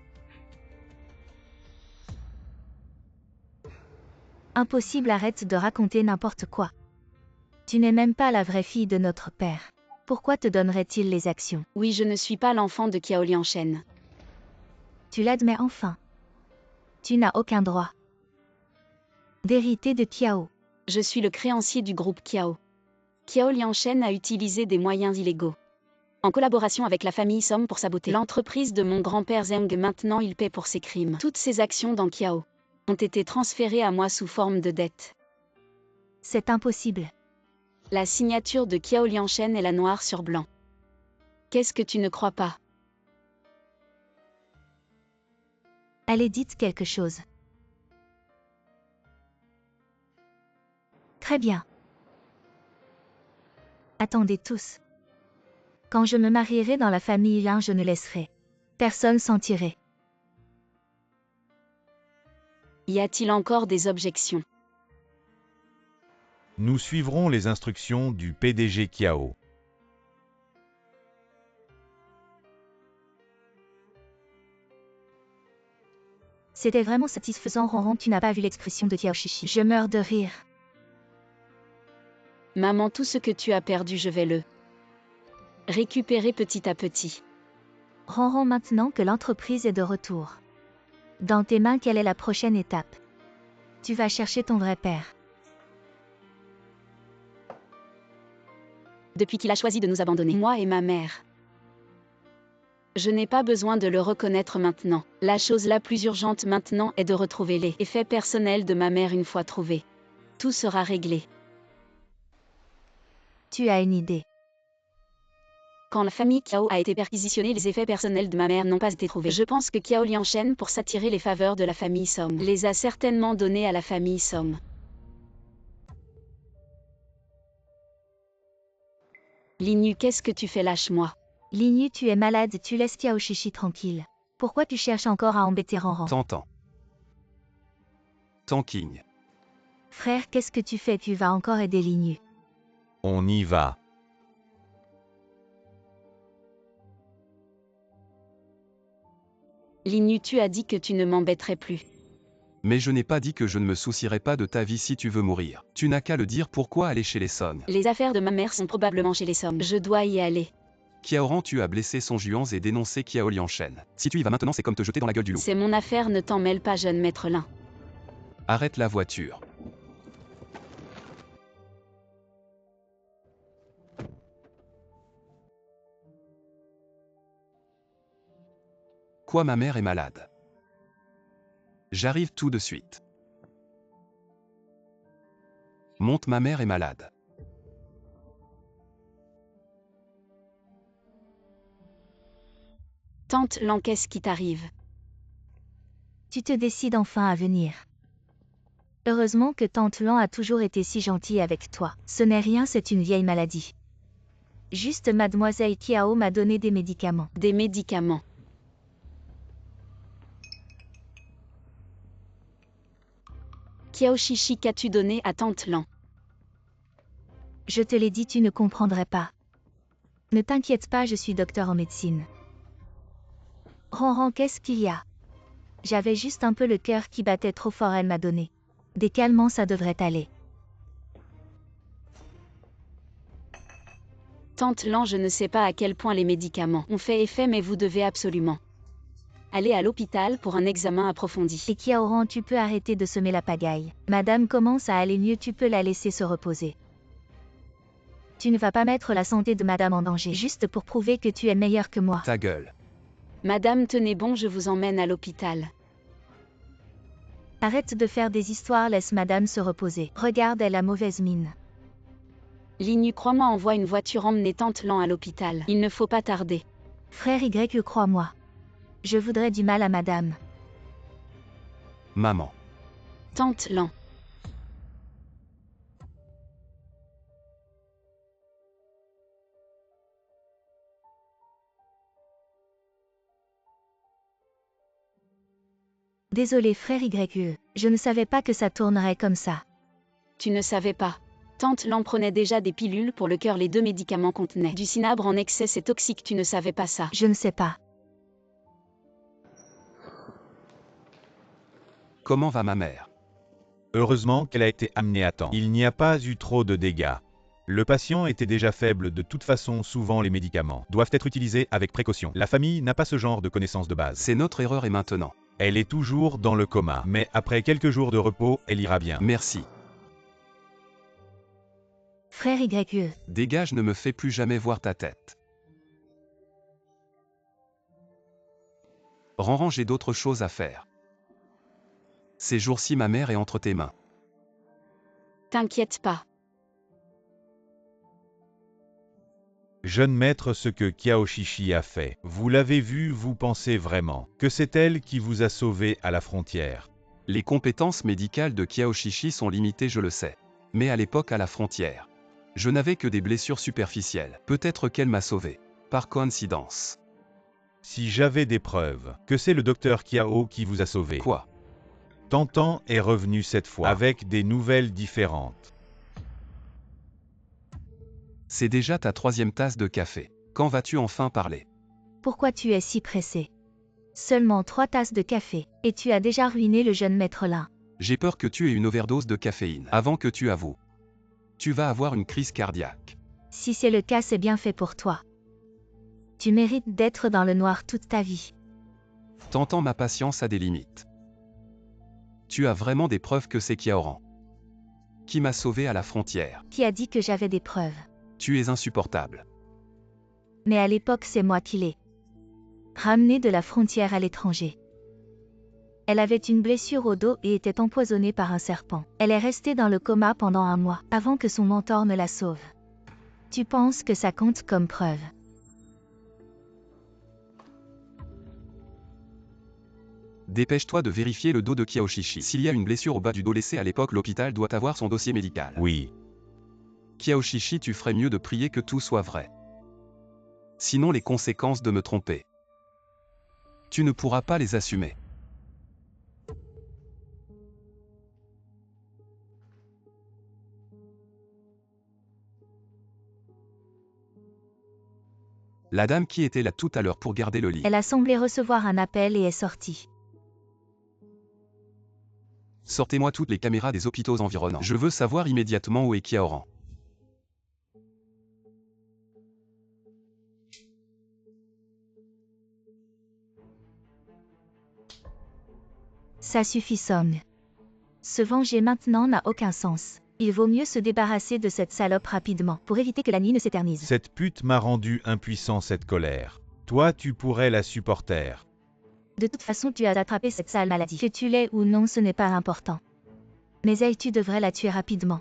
Impossible, arrête de raconter n'importe quoi. Tu n'es même pas la vraie fille de notre père. Pourquoi te donnerait-il les actions? Oui, je ne suis pas l'enfant de Kiao Lianshen. Tu l'admets enfin. Tu n'as aucun droit d'hériter de Kiao. Je suis le créancier du groupe Kiao. Kiao Lianshen a utilisé des moyens illégaux. En collaboration avec la famille Som pour saboter l'entreprise de mon grand-père Zeng. Maintenant il paie pour ses crimes. Toutes ses actions dans Kiao ont été transférées à moi sous forme de dette. C'est impossible. La signature de Kiao Lianshen est la noir sur blanc. Qu'est-ce que tu ne crois pas? Allez, dites quelque chose. Très bien. Attendez tous. Quand je me marierai dans la famille Lin, je ne laisserai personne s'en tirer. Y a-t-il encore des objections? Nous suivrons les instructions du PDG Kiao. C'était vraiment satisfaisant, Ronron, tu n'as pas vu l'expression de Kiao Chichi. Je meurs de rire. Maman, tout ce que tu as perdu, je vais le récupérer petit à petit. Ronron, maintenant que l'entreprise est de retour dans tes mains, quelle est la prochaine étape? Tu vas chercher ton vrai père. Depuis qu'il a choisi de nous abandonner, moi et ma mère. Je n'ai pas besoin de le reconnaître maintenant. La chose la plus urgente maintenant est de retrouver les effets personnels de ma mère une fois trouvés. Tout sera réglé. Tu as une idée? Quand la famille Kiao a été perquisitionnée, les effets personnels de ma mère n'ont pas été trouvés. Je pense que Kiao Lianshen, pour s'attirer les faveurs de la famille Som, les a certainement donnés à la famille Som. Linyu, qu'est-ce que tu fais? Lâche-moi. Linyu, tu es malade, tu laisses Kiao Chichi tranquille. Pourquoi tu cherches encore à embêter Ronron? Tentant. Tanking. Frère, qu'est-ce que tu fais? Tu vas encore aider Linyu. On y va. Linyu, tu as dit que tu ne m'embêterais plus. Mais je n'ai pas dit que je ne me soucierais pas de ta vie si tu veux mourir. Tu n'as qu'à le dire, pourquoi aller chez les Son? Les affaires de ma mère sont probablement chez les Som. Je dois y aller. Kiaoran, tu as blessé Son Juan et dénoncé Kiao Lianshen. Si tu y vas maintenant, c'est comme te jeter dans la gueule du loup. C'est mon affaire, ne t'en mêle pas, jeune maître Lin. Arrête la voiture. Quoi, ma mère est malade? J'arrive tout de suite. Monte, ma mère est malade. Tante Lan, qu'est-ce qui t'arrive? Tu te décides enfin à venir. Heureusement que Tante Lan a toujours été si gentille avec toi. Ce n'est rien, c'est une vieille maladie. Juste Mademoiselle Kiao m'a donné des médicaments. Des médicaments. Kiaoshichi, qu'as-tu donné à tante Lan? Je te l'ai dit, tu ne comprendrais pas. Ne t'inquiète pas, je suis docteur en médecine. Ranran, qu'est-ce qu'il y a? J'avais juste un peu le cœur qui battait trop fort, elle m'a donné. Des calmants, ça devrait aller. Tante Lan, je ne sais pas à quel point les médicaments ont fait effet, mais vous devez absolument aller à l'hôpital pour un examen approfondi. Et Kiaoran, tu peux arrêter de semer la pagaille. Madame commence à aller mieux, tu peux la laisser se reposer. Tu ne vas pas mettre la santé de madame en danger, juste pour prouver que tu es meilleur que moi. Ta gueule. Madame, tenez bon, je vous emmène à l'hôpital. Arrête de faire des histoires, laisse madame se reposer. Regarde, elle a mauvaise mine. Linu, crois-moi, envoie une voiture emmener tante Lan à l'hôpital. Il ne faut pas tarder. Frère Y, crois-moi. Je voudrais du mal à madame. Maman. Tante Lan. Désolé frère Y, je ne savais pas que ça tournerait comme ça. Tu ne savais pas. Tante Lan prenait déjà des pilules pour le cœur, les 2 médicaments contenaient du cinabre en excès, c'est toxique, tu ne savais pas ça. Je ne sais pas. Comment va ma mère? Heureusement qu'elle a été amenée à temps. Il n'y a pas eu trop de dégâts. Le patient était déjà faible, de toute façon souvent les médicaments doivent être utilisés avec précaution. La famille n'a pas ce genre de connaissances de base. C'est notre erreur et maintenant. Elle est toujours dans le coma, mais après quelques jours de repos, elle ira bien. Merci. Frère Y. Dégage, ne me fais plus jamais voir ta tête. Ranran, j'ai d'autres choses à faire. Ces jours-ci, ma mère est entre tes mains. T'inquiète pas. Jeune maître, ce que Kiaoshichi a fait, vous l'avez vu, vous pensez vraiment que c'est elle qui vous a sauvé à la frontière? Les compétences médicales de Kiaoshichi sont limitées, je le sais. Mais à l'époque, à la frontière, je n'avais que des blessures superficielles. Peut-être qu'elle m'a sauvé. Par coïncidence. Si j'avais des preuves que c'est le docteur Kiao qui vous a sauvé. Quoi? Tantan est revenu cette fois avec des nouvelles différentes. C'est déjà ta 3e tasse de café. Quand vas-tu enfin parler? Pourquoi tu es si pressé? Seulement 3 tasses de café, et tu as déjà ruiné le jeune maître là. J'ai peur que tu aies une overdose de caféine avant que tu avoues. Tu vas avoir une crise cardiaque. Si c'est le cas, c'est bien fait pour toi. Tu mérites d'être dans le noir toute ta vie. T'entends, ma patience a des limites. Tu as vraiment des preuves que c'est Kiaoran qui m'a sauvé à la frontière? Qui a dit que j'avais des preuves? Tu es insupportable. Mais à l'époque, c'est moi qui l'ai ramenée de la frontière à l'étranger. Elle avait une blessure au dos et était empoisonnée par un serpent. Elle est restée dans le coma pendant 1 mois, avant que son mentor ne la sauve. Tu penses que ça compte comme preuve? Dépêche-toi de vérifier le dos de Kiaoshichi. S'il y a une blessure au bas du dos laissée à l'époque, l'hôpital doit avoir son dossier médical. Oui. Kiaoshichi, tu ferais mieux de prier que tout soit vrai. Sinon les conséquences de me tromper, tu ne pourras pas les assumer. La dame qui était là tout à l'heure pour garder le lit. Elle a semblé recevoir un appel et est sortie. Sortez-moi toutes les caméras des hôpitaux environnants. Je veux savoir immédiatement où est Kiaoran. Ça suffit, Song. Se venger maintenant n'a aucun sens. Il vaut mieux se débarrasser de cette salope rapidement, pour éviter que la nuit ne s'éternise. Cette pute m'a rendu impuissant, cette colère. Toi, tu pourrais la supporter. De toute façon, tu as attrapé cette sale maladie. Que tu l'aies ou non, ce n'est pas important. Mais elle, tu devrais la tuer rapidement.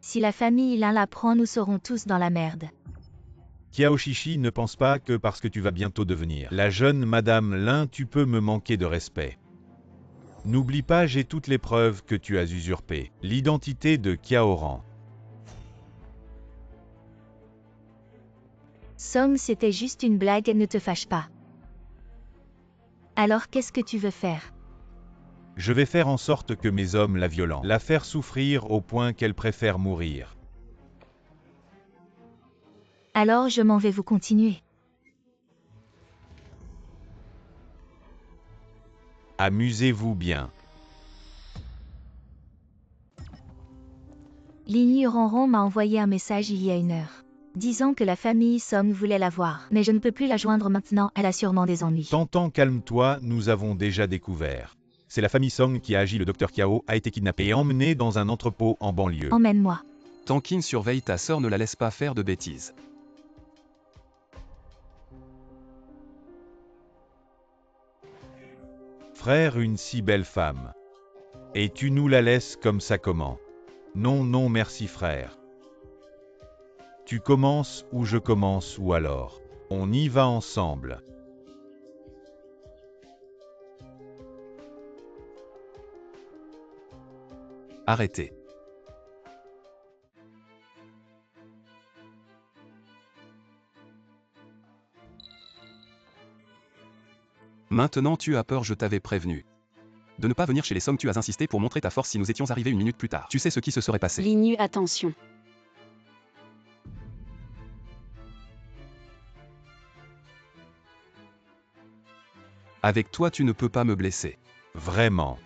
Si la famille Lin la prend, nous serons tous dans la merde. Kiaoshichi, ne pense pas que parce que tu vas bientôt devenir la jeune Madame Lin, tu peux me manquer de respect. N'oublie pas, j'ai toutes les preuves que tu as usurpé l'identité de Kiaoran. Song, c'était juste une blague, ne te fâche pas. Alors qu'est-ce que tu veux faire? Je vais faire en sorte que mes hommes la violentent, la faire souffrir au point qu'elle préfère mourir. Alors je m'en vais, vous continuer. Amusez-vous bien. Ligny Ronron m'a envoyé un message il y a 1 heure. Disant que la famille Song voulait la voir, mais je ne peux plus la joindre maintenant, elle a sûrement des ennuis. Tantan, calme-toi, nous avons déjà découvert. C'est la famille Song qui a agi, le docteur Kiao a été kidnappé et emmené dans un entrepôt en banlieue. Emmène-moi. Tankin, surveille ta sœur, ne la laisse pas faire de bêtises. Frère, une si belle femme. Et tu nous la laisses comme ça comment? Non, non, merci frère. Tu commences ou je commence ou alors on y va ensemble. Arrêtez. Maintenant tu as peur, je t'avais prévenu. De ne pas venir chez les Song, tu as insisté pour montrer ta force si nous étions arrivés 1 minute plus tard. Tu sais ce qui se serait passé. Ligny, attention. Avec toi tu ne peux pas me blesser. Vraiment.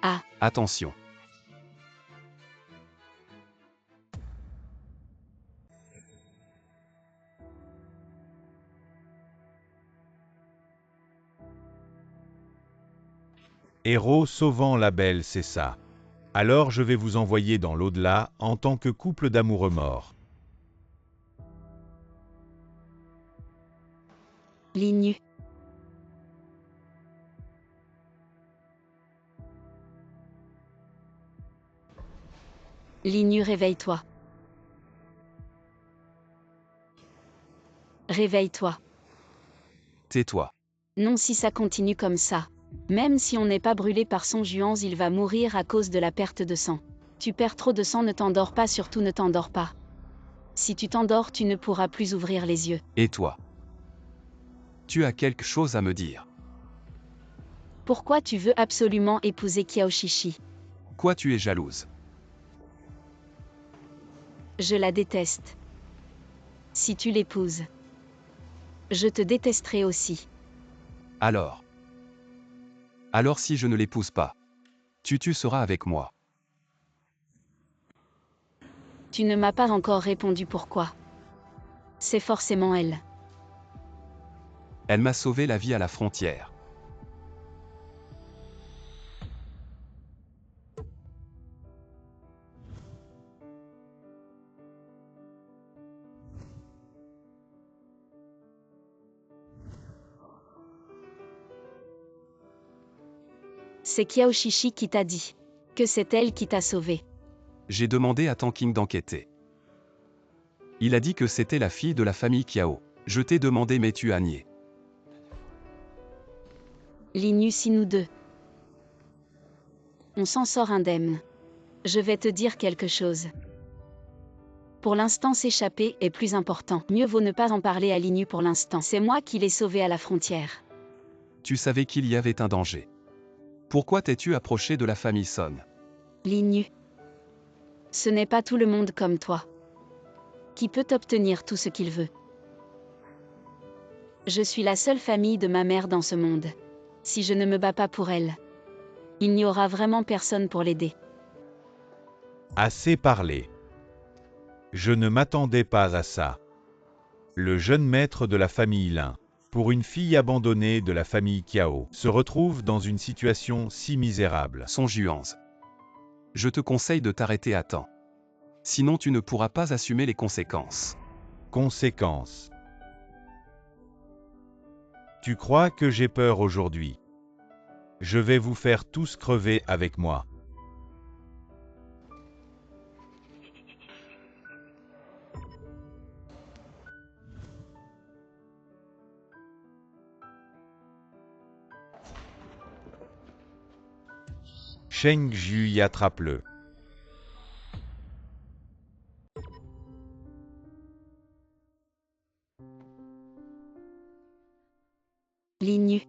Ah. Attention. Héros sauvant la belle, c'est ça. Alors je vais vous envoyer dans l'au-delà en tant que couple d'amoureux morts. Ligny. Ligny, réveille-toi. Réveille-toi. Tais-toi. Non, si ça continue comme ça. Même si on n'est pas brûlé par son juan, il va mourir à cause de la perte de sang. Tu perds trop de sang, ne t'endors pas, surtout ne t'endors pas. Si tu t'endors, tu ne pourras plus ouvrir les yeux. Et toi? Tu as quelque chose à me dire. Pourquoi tu veux absolument épouser Kiaoshichi? Quoi, tu es jalouse? Je la déteste. Si tu l'épouses, je te détesterai aussi. Alors si je ne l'épouse pas, tu seras avec moi. Tu ne m'as pas encore répondu pourquoi. C'est forcément elle. Elle m'a sauvé la vie à la frontière. C'est Kiaoshichi qui t'a dit que c'est elle qui t'a sauvé. J'ai demandé à Tanking d'enquêter. Il a dit que c'était la fille de la famille Kiao. Je t'ai demandé mais tu as nié. Ligny, si nous deux, on s'en sort indemne. Je vais te dire quelque chose. Pour l'instant, s'échapper est plus important. Mieux vaut ne pas en parler à Ligny pour l'instant. C'est moi qui l'ai sauvé à la frontière. Tu savais qu'il y avait un danger. Pourquoi t'es-tu approché de la famille Son? Ligny, ce n'est pas tout le monde comme toi qui peut obtenir tout ce qu'il veut. Je suis la seule famille de ma mère dans ce monde. Si je ne me bats pas pour elle, il n'y aura vraiment personne pour l'aider. Assez parlé. Je ne m'attendais pas à ça. Le jeune maître de la famille Lin, pour une fille abandonnée de la famille Kiao, se retrouve dans une situation si misérable. Son Juanze. Je te conseille de t'arrêter à temps. Sinon tu ne pourras pas assumer les conséquences. Conséquences. Tu crois que j'ai peur aujourd'hui? Je vais vous faire tous crever avec moi. Sheng Ju, attrape-le. Ligny.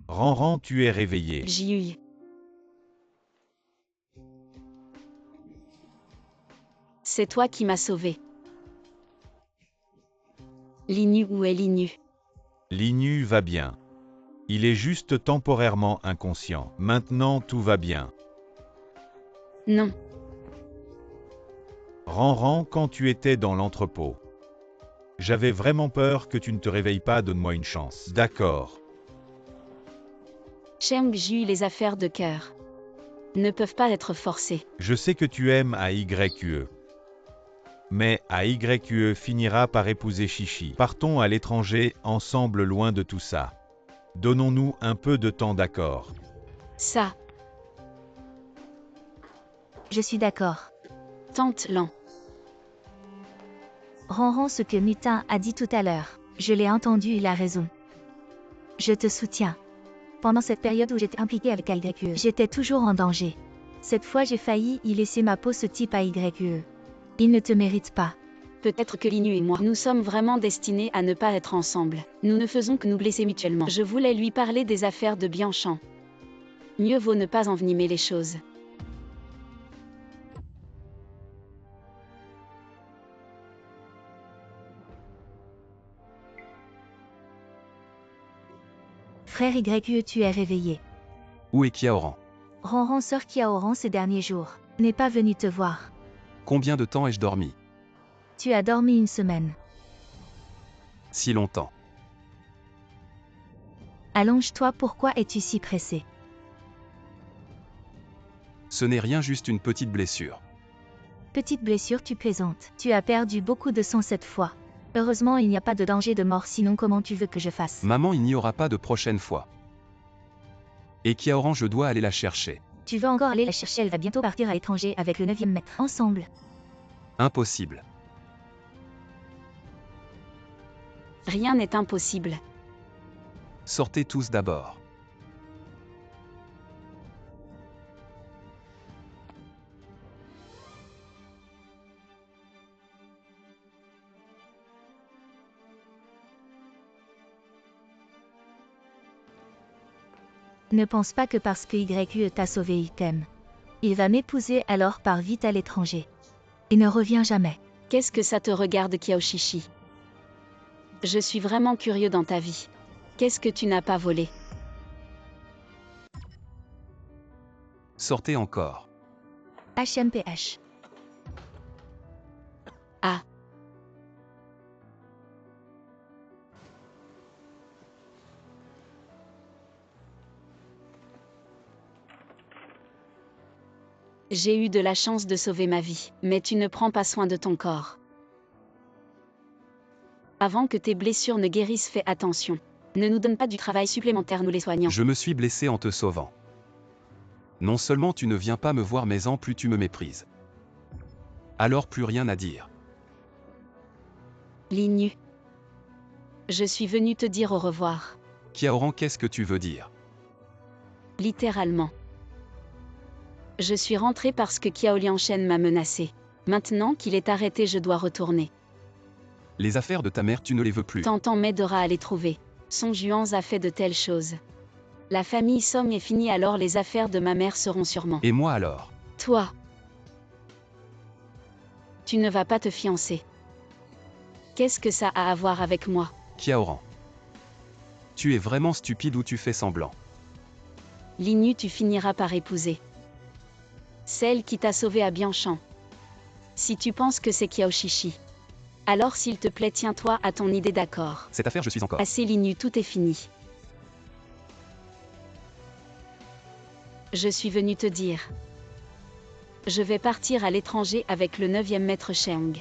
Ranran, tu es réveillé. Jiu. C'est toi qui m'as sauvé. Linu, où est Linu? Linu va bien. Il est juste temporairement inconscient. Maintenant, tout va bien. Non. Ranran, quand tu étais dans l'entrepôt. J'avais vraiment peur que tu ne te réveilles pas, donne-moi une chance. D'accord. Cheung Jiu, les affaires de cœur ne peuvent pas être forcées. Je sais que tu aimes AYQE. Mais AYQE finira par épouser Chichi. Partons à l'étranger, ensemble loin de tout ça. Donnons-nous un peu de temps, d'accord? Ça, Je suis d'accord. tente lent. Ranran, ce que Mutin a dit tout à l'heure. Je l'ai entendu, il a raison. Je te soutiens. Pendant cette période où j'étais impliquée avec AYE, j'étais toujours en danger. Cette fois, j'ai failli y laisser ma peau, ce type AYE. Il ne te mérite pas. Peut-être que Linu et moi, nous sommes vraiment destinés à ne pas être ensemble. Nous ne faisons que nous blesser mutuellement. Je voulais lui parler des affaires de Bianchan. Mieux vaut ne pas envenimer les choses. Frère YE, tu es réveillé. Où est Kiaoran? Ranran, sœur Kiaoran, ces derniers jours, n'est pas venu te voir. Combien de temps ai-je dormi? Tu as dormi une semaine. Si longtemps. Allonge-toi, pourquoi es-tu si pressé? Ce n'est rien, juste une petite blessure. Petite blessure, tu plaisantes. Tu as perdu beaucoup de sang cette fois. Heureusement, il n'y a pas de danger de mort, sinon comment tu veux que je fasse? Maman, il n'y aura pas de prochaine fois. Et Kiaoran, je dois aller la chercher. Tu veux encore aller la chercher, elle va bientôt partir à l'étranger avec le 9e maître. Ensemble. Impossible. Rien n'est impossible. Sortez tous d'abord. Ne pense pas que parce que YE t'a sauvé, il t'aime. Il va m'épouser, alors pars vite à l'étranger. Et ne reviens jamais. Qu'est-ce que ça te regarde, Kiaoshichi? Je suis vraiment curieux dans ta vie. Qu'est-ce que tu n'as pas volé? Sortez encore. HMPH. Ah. J'ai eu de la chance de sauver ma vie, mais tu ne prends pas soin de ton corps. Avant que tes blessures ne guérissent, fais attention. Ne nous donne pas du travail supplémentaire, nous les soignants. Je me suis blessé en te sauvant. Non seulement tu ne viens pas me voir, mais en plus tu me méprises. Alors plus rien à dire. Linu. Je suis venu te dire au revoir. Kiaoran, qu'est-ce que tu veux dire? Littéralement. Je suis rentré parce que Kiao Lianshen m'a menacé. Maintenant qu'il est arrêté, je dois retourner. Les affaires de ta mère, tu ne les veux plus. Tantan m'aidera à les trouver. Son Juan a fait de telles choses. La famille Song est finie, alors les affaires de ma mère seront sûrement. Et moi alors? Toi. Tu ne vas pas te fiancer. Qu'est-ce que ça a à voir avec moi? Kiaoran. Tu es vraiment stupide ou tu fais semblant? Linu, tu finiras par épouser celle qui t'a sauvé à Bianchan. Si tu penses que c'est Kiaoshichi, alors s'il te plaît, tiens-toi à ton idée, d'accord? Cette affaire, je suis encore. Assez Linu, tout est fini. Je suis venu te dire. Je vais partir à l'étranger avec le 9e maître Cheung.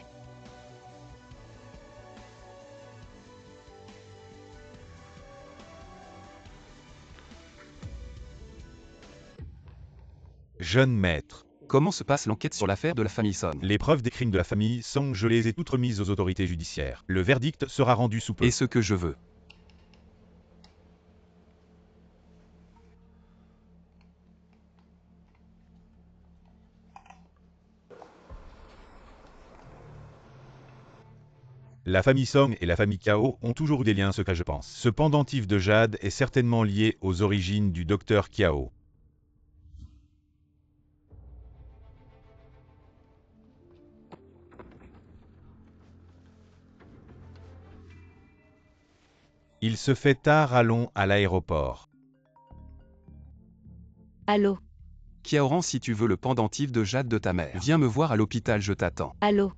Jeune maître. Comment se passe l'enquête sur l'affaire de la famille Son? Les preuves des crimes de la famille Song, je les ai toutes remises aux autorités judiciaires. Le verdict sera rendu sous peu. Et ce que je veux. La famille Song et la famille Kiao ont toujours eu des liens secrets, je pense. Ce pendentif de jade est certainement lié aux origines du docteur Kiao. Il se fait tard, allons à l'aéroport. Allô, Kiaoran, si tu veux le pendentif de jade de ta mère, viens me voir à l'hôpital, je t'attends. allô.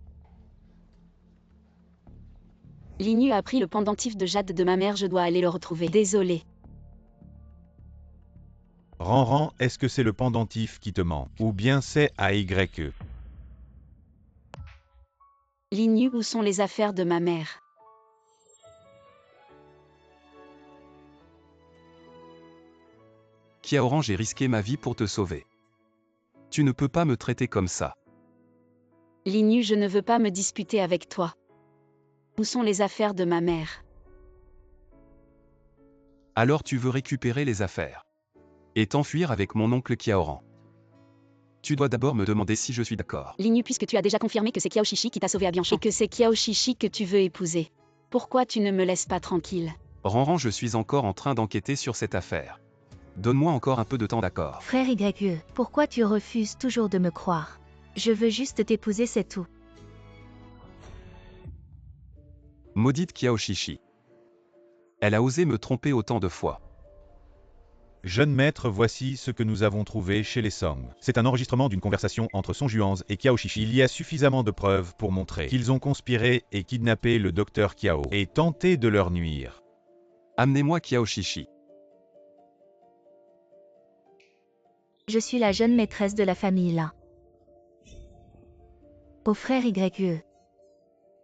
Linyu a pris le pendentif de jade de ma mère, je dois aller le retrouver. Désolé. Ran, est-ce que c'est le pendentif qui te manque? Ou bien c'est AYE? Linyu, où sont les affaires de ma mère? Kiaoran, j'ai risqué ma vie pour te sauver. Tu ne peux pas me traiter comme ça. Linyu, je ne veux pas me disputer avec toi. Où sont les affaires de ma mère? Alors tu veux récupérer les affaires. Et t'enfuir avec mon oncle Kiaoran. Tu dois d'abord me demander si je suis d'accord. Linyu, puisque tu as déjà confirmé que c'est Kiaoshichi qui t'a sauvé à Bianchan et que c'est Kiaoshichi que tu veux épouser, pourquoi tu ne me laisses pas tranquille? Ran, je suis encore en train d'enquêter sur cette affaire. Donne-moi encore un peu de temps, d'accord? Frère YE, pourquoi tu refuses toujours de me croire? Je veux juste t'épouser, c'est tout. Maudite Kiaoshichi. Elle a osé me tromper autant de fois. Jeune maître, voici ce que nous avons trouvé chez les Song. C'est un enregistrement d'une conversation entre Song Juanzi et Kiaoshichi. Il y a suffisamment de preuves pour montrer qu'ils ont conspiré et kidnappé le docteur Kiao et tenté de leur nuire. Amenez-moi Kiaoshichi. Je suis la jeune maîtresse de la famille là. Au frère YE.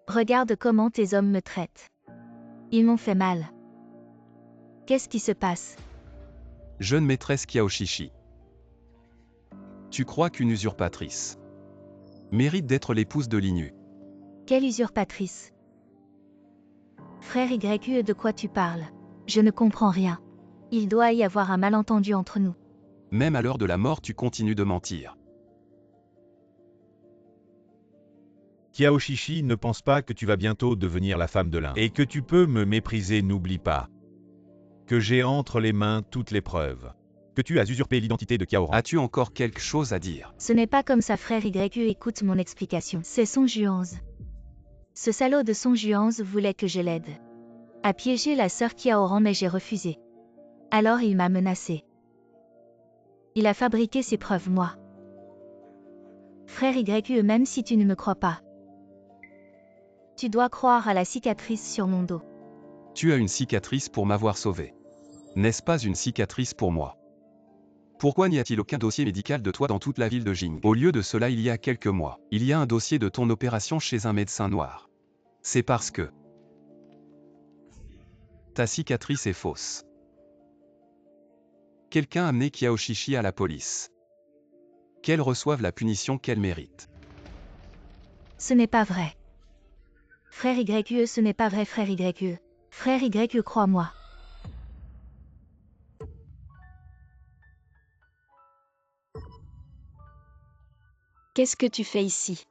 Regarde comment tes hommes me traitent. Ils m'ont fait mal. Qu'est-ce qui se passe? Jeune maîtresse Kiaoshichi. Tu crois qu'une usurpatrice mérite d'être l'épouse de Linyu? Quelle usurpatrice? Frère YE, de quoi tu parles? Je ne comprends rien. Il doit y avoir un malentendu entre nous. Même à l'heure de la mort, tu continues de mentir. Kiaoshichi, ne pense pas que tu vas bientôt devenir la femme de l'un et que tu peux me mépriser. N'oublie pas que j'ai entre les mains toutes les preuves que tu as usurpé l'identité de Kiaoran. As-tu encore quelque chose à dire? Ce n'est pas comme ça, frère YE, écoute mon explication. C'est Song Juanzi. Ce salaud de Song Juanzi voulait que je l'aide à piéger la sœur Kiaoran, mais j'ai refusé. Alors il m'a menacé. Il a fabriqué ses preuves, moi. Frère YE, même si tu ne me crois pas, tu dois croire à la cicatrice sur mon dos. Tu as une cicatrice pour m'avoir sauvé. N'est-ce pas une cicatrice pour moi? Pourquoi n'y a-t-il aucun dossier médical de toi dans toute la ville de Jing? Au lieu de cela, il y a quelques mois, il y a un dossier de ton opération chez un médecin noir. C'est parce que ta cicatrice est fausse. Quelqu'un a amené Kiaoshichi à la police. Qu'elle reçoive la punition qu'elle mérite. Ce n'est pas vrai. Frère YE, ce n'est pas vrai, frère YE. Frère YE, crois-moi. Qu'est-ce que tu fais ici?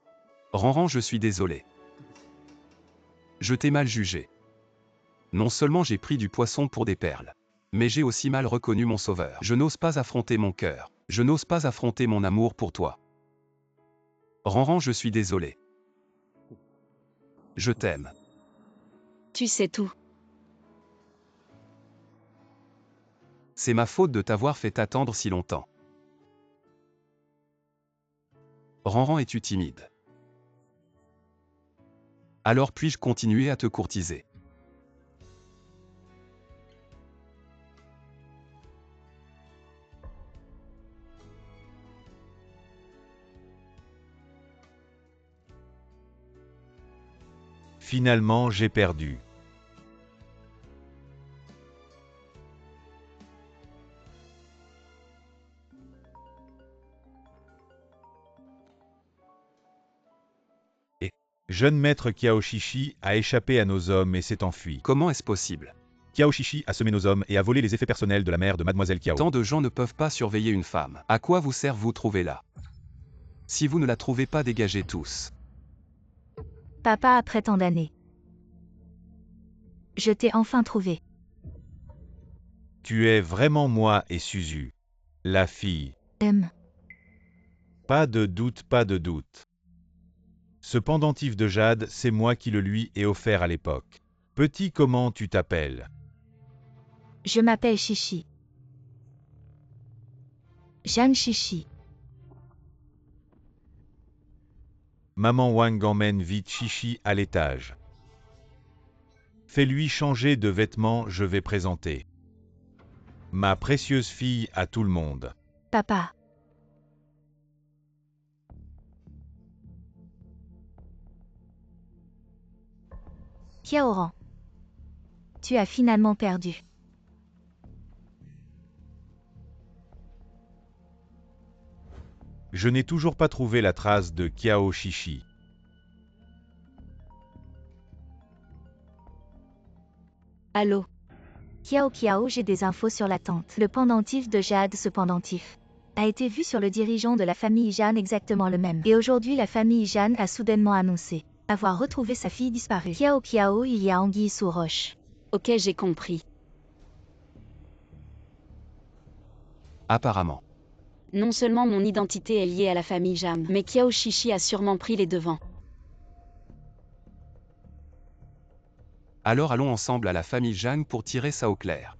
Ran, je suis désolé. Je t'ai mal jugé. Non seulement j'ai pris du poisson pour des perles, mais j'ai aussi mal reconnu mon sauveur. Je n'ose pas affronter mon cœur. Je n'ose pas affronter mon amour pour toi. Ran, je suis désolé. Je t'aime. Tu sais tout. C'est ma faute de t'avoir fait attendre si longtemps. Ran, es-tu timide? Alors puis-je continuer à te courtiser? Finalement, j'ai perdu. Jeune maître Kiaoshichi a échappé à nos hommes et s'est enfui. Comment est-ce possible? Kiaoshichi a semé nos hommes et a volé les effets personnels de la mère de Mademoiselle Kiao. Tant de gens ne peuvent pas surveiller une femme. À quoi vous sert vous trouver-la? Si vous ne la trouvez pas, dégagez tous. Papa, après tant d'années, Je t'ai enfin trouvé. Tu es vraiment moi et Suzu. La fille. Pas de doute, pas de doute. Ce pendentif de jade, c'est moi qui le lui ai offert à l'époque. Petit, comment tu t'appelles? Je m'appelle Chichi. Jeanne Chichi. Maman Wang emmène vite Chichi à l'étage. Fais-lui changer de vêtements, je vais présenter ma précieuse fille à tout le monde. Papa. Kiaoran. Tu as finalement perdu. Je n'ai toujours pas trouvé la trace de Kiao Chichi. Allô? Kiao, j'ai des infos sur la tante. Le pendentif de Jade, ce pendentif a été vu sur le dirigeant de la famille Jeanne, exactement le même. Et aujourd'hui, la famille Jeanne a soudainement annoncé avoir retrouvé sa fille disparue. Kiao, il y a anguille sous roche. Ok, j'ai compris. Apparemment. Non seulement mon identité est liée à la famille Jam, mais Kiao Chichi a sûrement pris les devants. Alors allons ensemble à la famille Jeanne pour tirer ça au clair.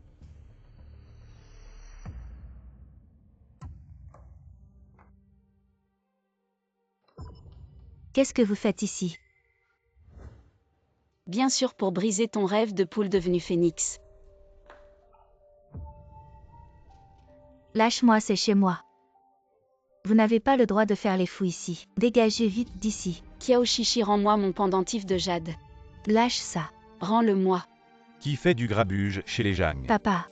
Qu'est-ce que vous faites ici? Bien sûr pour briser ton rêve de poule devenue phénix. Lâche-moi, c'est chez moi. Vous n'avez pas le droit de faire les fous ici. Dégagez vite d'ici. Kiao Chichi, rends-moi mon pendentif de jade. Lâche ça. Rends-le-moi. Qui fait du grabuge chez les Jang? Papa.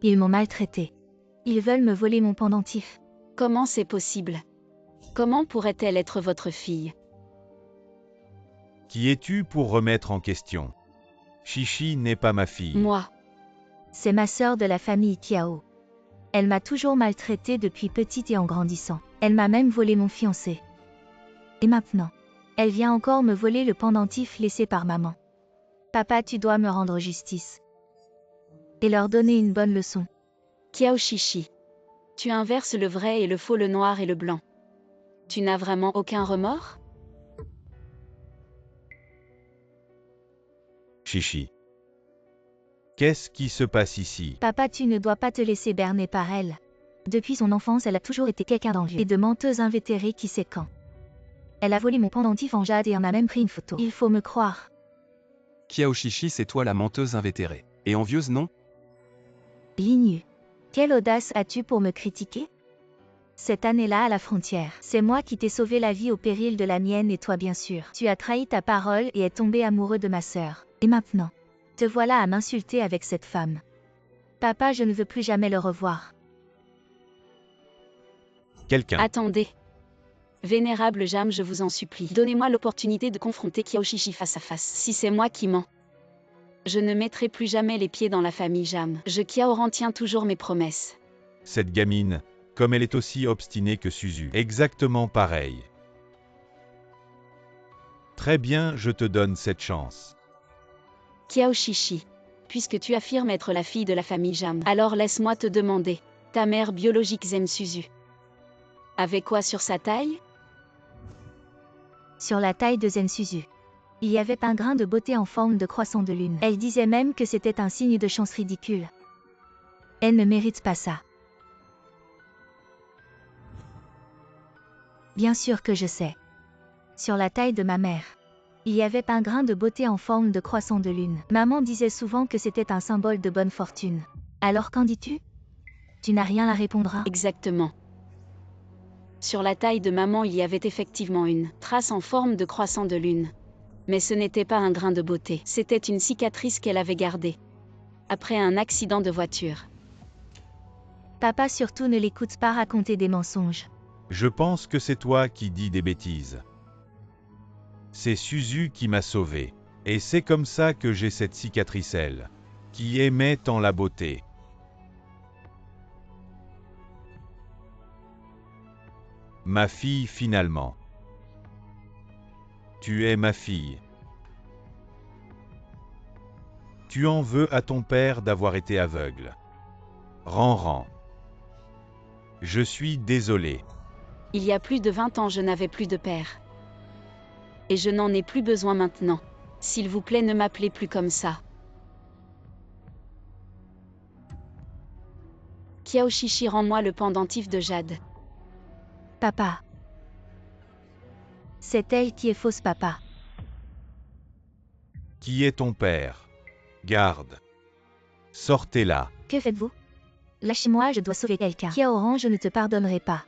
Ils m'ont maltraité. Ils veulent me voler mon pendentif. Comment c'est possible? Comment pourrait-elle être votre fille? Qui es-tu pour remettre en question? Chichi n'est pas ma fille. Moi. C'est ma sœur de la famille Kiao. Elle m'a toujours maltraitée depuis petite et en grandissant. Elle m'a même volé mon fiancé. Et maintenant, elle vient encore me voler le pendentif laissé par maman. Papa, tu dois me rendre justice. Et leur donner une bonne leçon. Kiao Chichi. Tu inverses le vrai et le faux, le noir et le blanc. Tu n'as vraiment aucun remords? Chichi. Qu'est-ce qui se passe ici? Papa, tu ne dois pas te laisser berner par elle. Depuis son enfance, elle a toujours été quelqu'un d'envieux et de menteuse invétérée qui sait quand. Elle a volé mon pendentif en jade et en a même pris une photo. Il faut me croire. Kiao Chichi, c'est toi la menteuse invétérée. Et envieuse, non? Lignu. Quelle audace as-tu pour me critiquer? Cette année-là à la frontière, c'est moi qui t'ai sauvé la vie au péril de la mienne et toi bien sûr. Tu as trahi ta parole et es tombé amoureux de ma sœur. Et maintenant, te voilà à m'insulter avec cette femme. Papa, je ne veux plus jamais le revoir. Quelqu'un. Attendez. Vénérable Jam, je vous en supplie, donnez-moi l'opportunité de confronter Kiao Chichi face à face. Si c'est moi qui mens, je ne mettrai plus jamais les pieds dans la famille Jam. Je Kiaoran tiens toujours mes promesses. Cette gamine, comme elle est aussi obstinée que Suzu. Exactement pareil. Très bien, je te donne cette chance. Kiao Chichi, puisque tu affirmes être la fille de la famille Jam, alors laisse-moi te demander, ta mère biologique Zen Suzu avait quoi sur sa taille? Sur la taille de Zen Suzu, il y avait un grain de beauté en forme de croissant de lune. Elle disait même que c'était un signe de chance ridicule. Elle ne mérite pas ça. Bien sûr que je sais. Sur la taille de ma mère, il y avait un grain de beauté en forme de croissant de lune. Maman disait souvent que c'était un symbole de bonne fortune. Alors qu'en dis-tu? Tu n'as rien à répondre. Exactement. Sur la taille de maman, il y avait effectivement une trace en forme de croissant de lune. Mais ce n'était pas un grain de beauté, c'était une cicatrice qu'elle avait gardée après un accident de voiture. Papa, surtout ne l'écoute pas raconter des mensonges. Je pense que c'est toi qui dis des bêtises. C'est Suzu qui m'a sauvé. Et c'est comme ça que j'ai cette cicatrice, elle, qui aimait tant la beauté. Ma fille finalement. Tu es ma fille. Tu en veux à ton père d'avoir été aveugle. Ranran. Je suis désolé. Il y a plus de 20 ans je n'avais plus de père. Et je n'en ai plus besoin maintenant. S'il vous plaît, ne m'appelez plus comme ça. Kiaoshichi, rends-moi le pendentif de jade. Papa. C'est elle qui est fausse, papa. Qui est ton père? Garde. Sortez-la. Que faites-vous? Lâchez-moi, je dois sauver quelqu'un. Kiaoran, je ne te pardonnerai pas.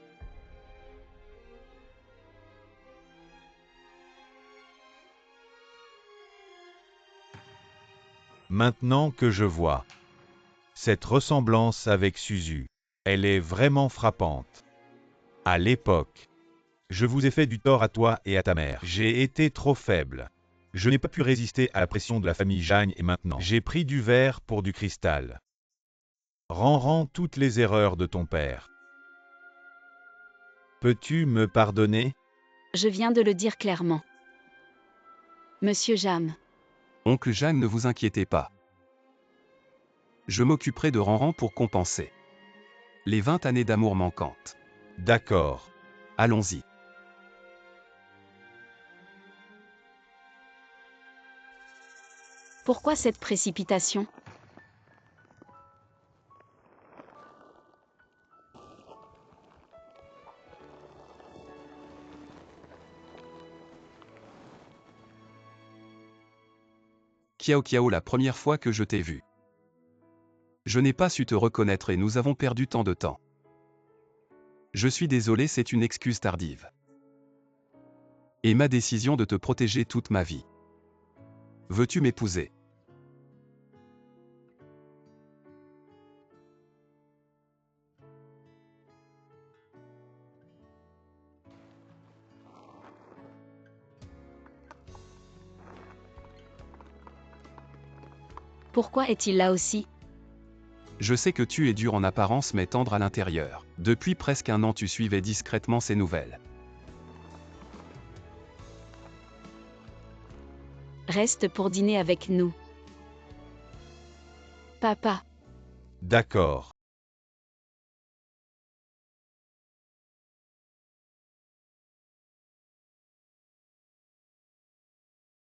Maintenant que je vois cette ressemblance avec Suzu, elle est vraiment frappante. À l'époque, je vous ai fait du tort à toi et à ta mère. J'ai été trop faible. Je n'ai pas pu résister à la pression de la famille Jagne et maintenant, j'ai pris du verre pour du cristal. Rends toutes les erreurs de ton père. Peux-tu me pardonner? Je viens de le dire clairement. Monsieur Jam. Oncle Jeanne, ne vous inquiétez pas. Je m'occuperai de Ranran pour compenser les 20 années d'amour manquantes. D'accord. Allons-y. Pourquoi cette précipitation? Kiao, la première fois que je t'ai vu, je n'ai pas su te reconnaître et nous avons perdu tant de temps. Je suis désolé, c'est une excuse tardive. Et ma décision de te protéger toute ma vie. Veux-tu m'épouser? Pourquoi est-il là aussi? Je sais que tu es dur en apparence mais tendre à l'intérieur. Depuis presque un an tu suivais discrètement ses nouvelles. Reste pour dîner avec nous. Papa. D'accord.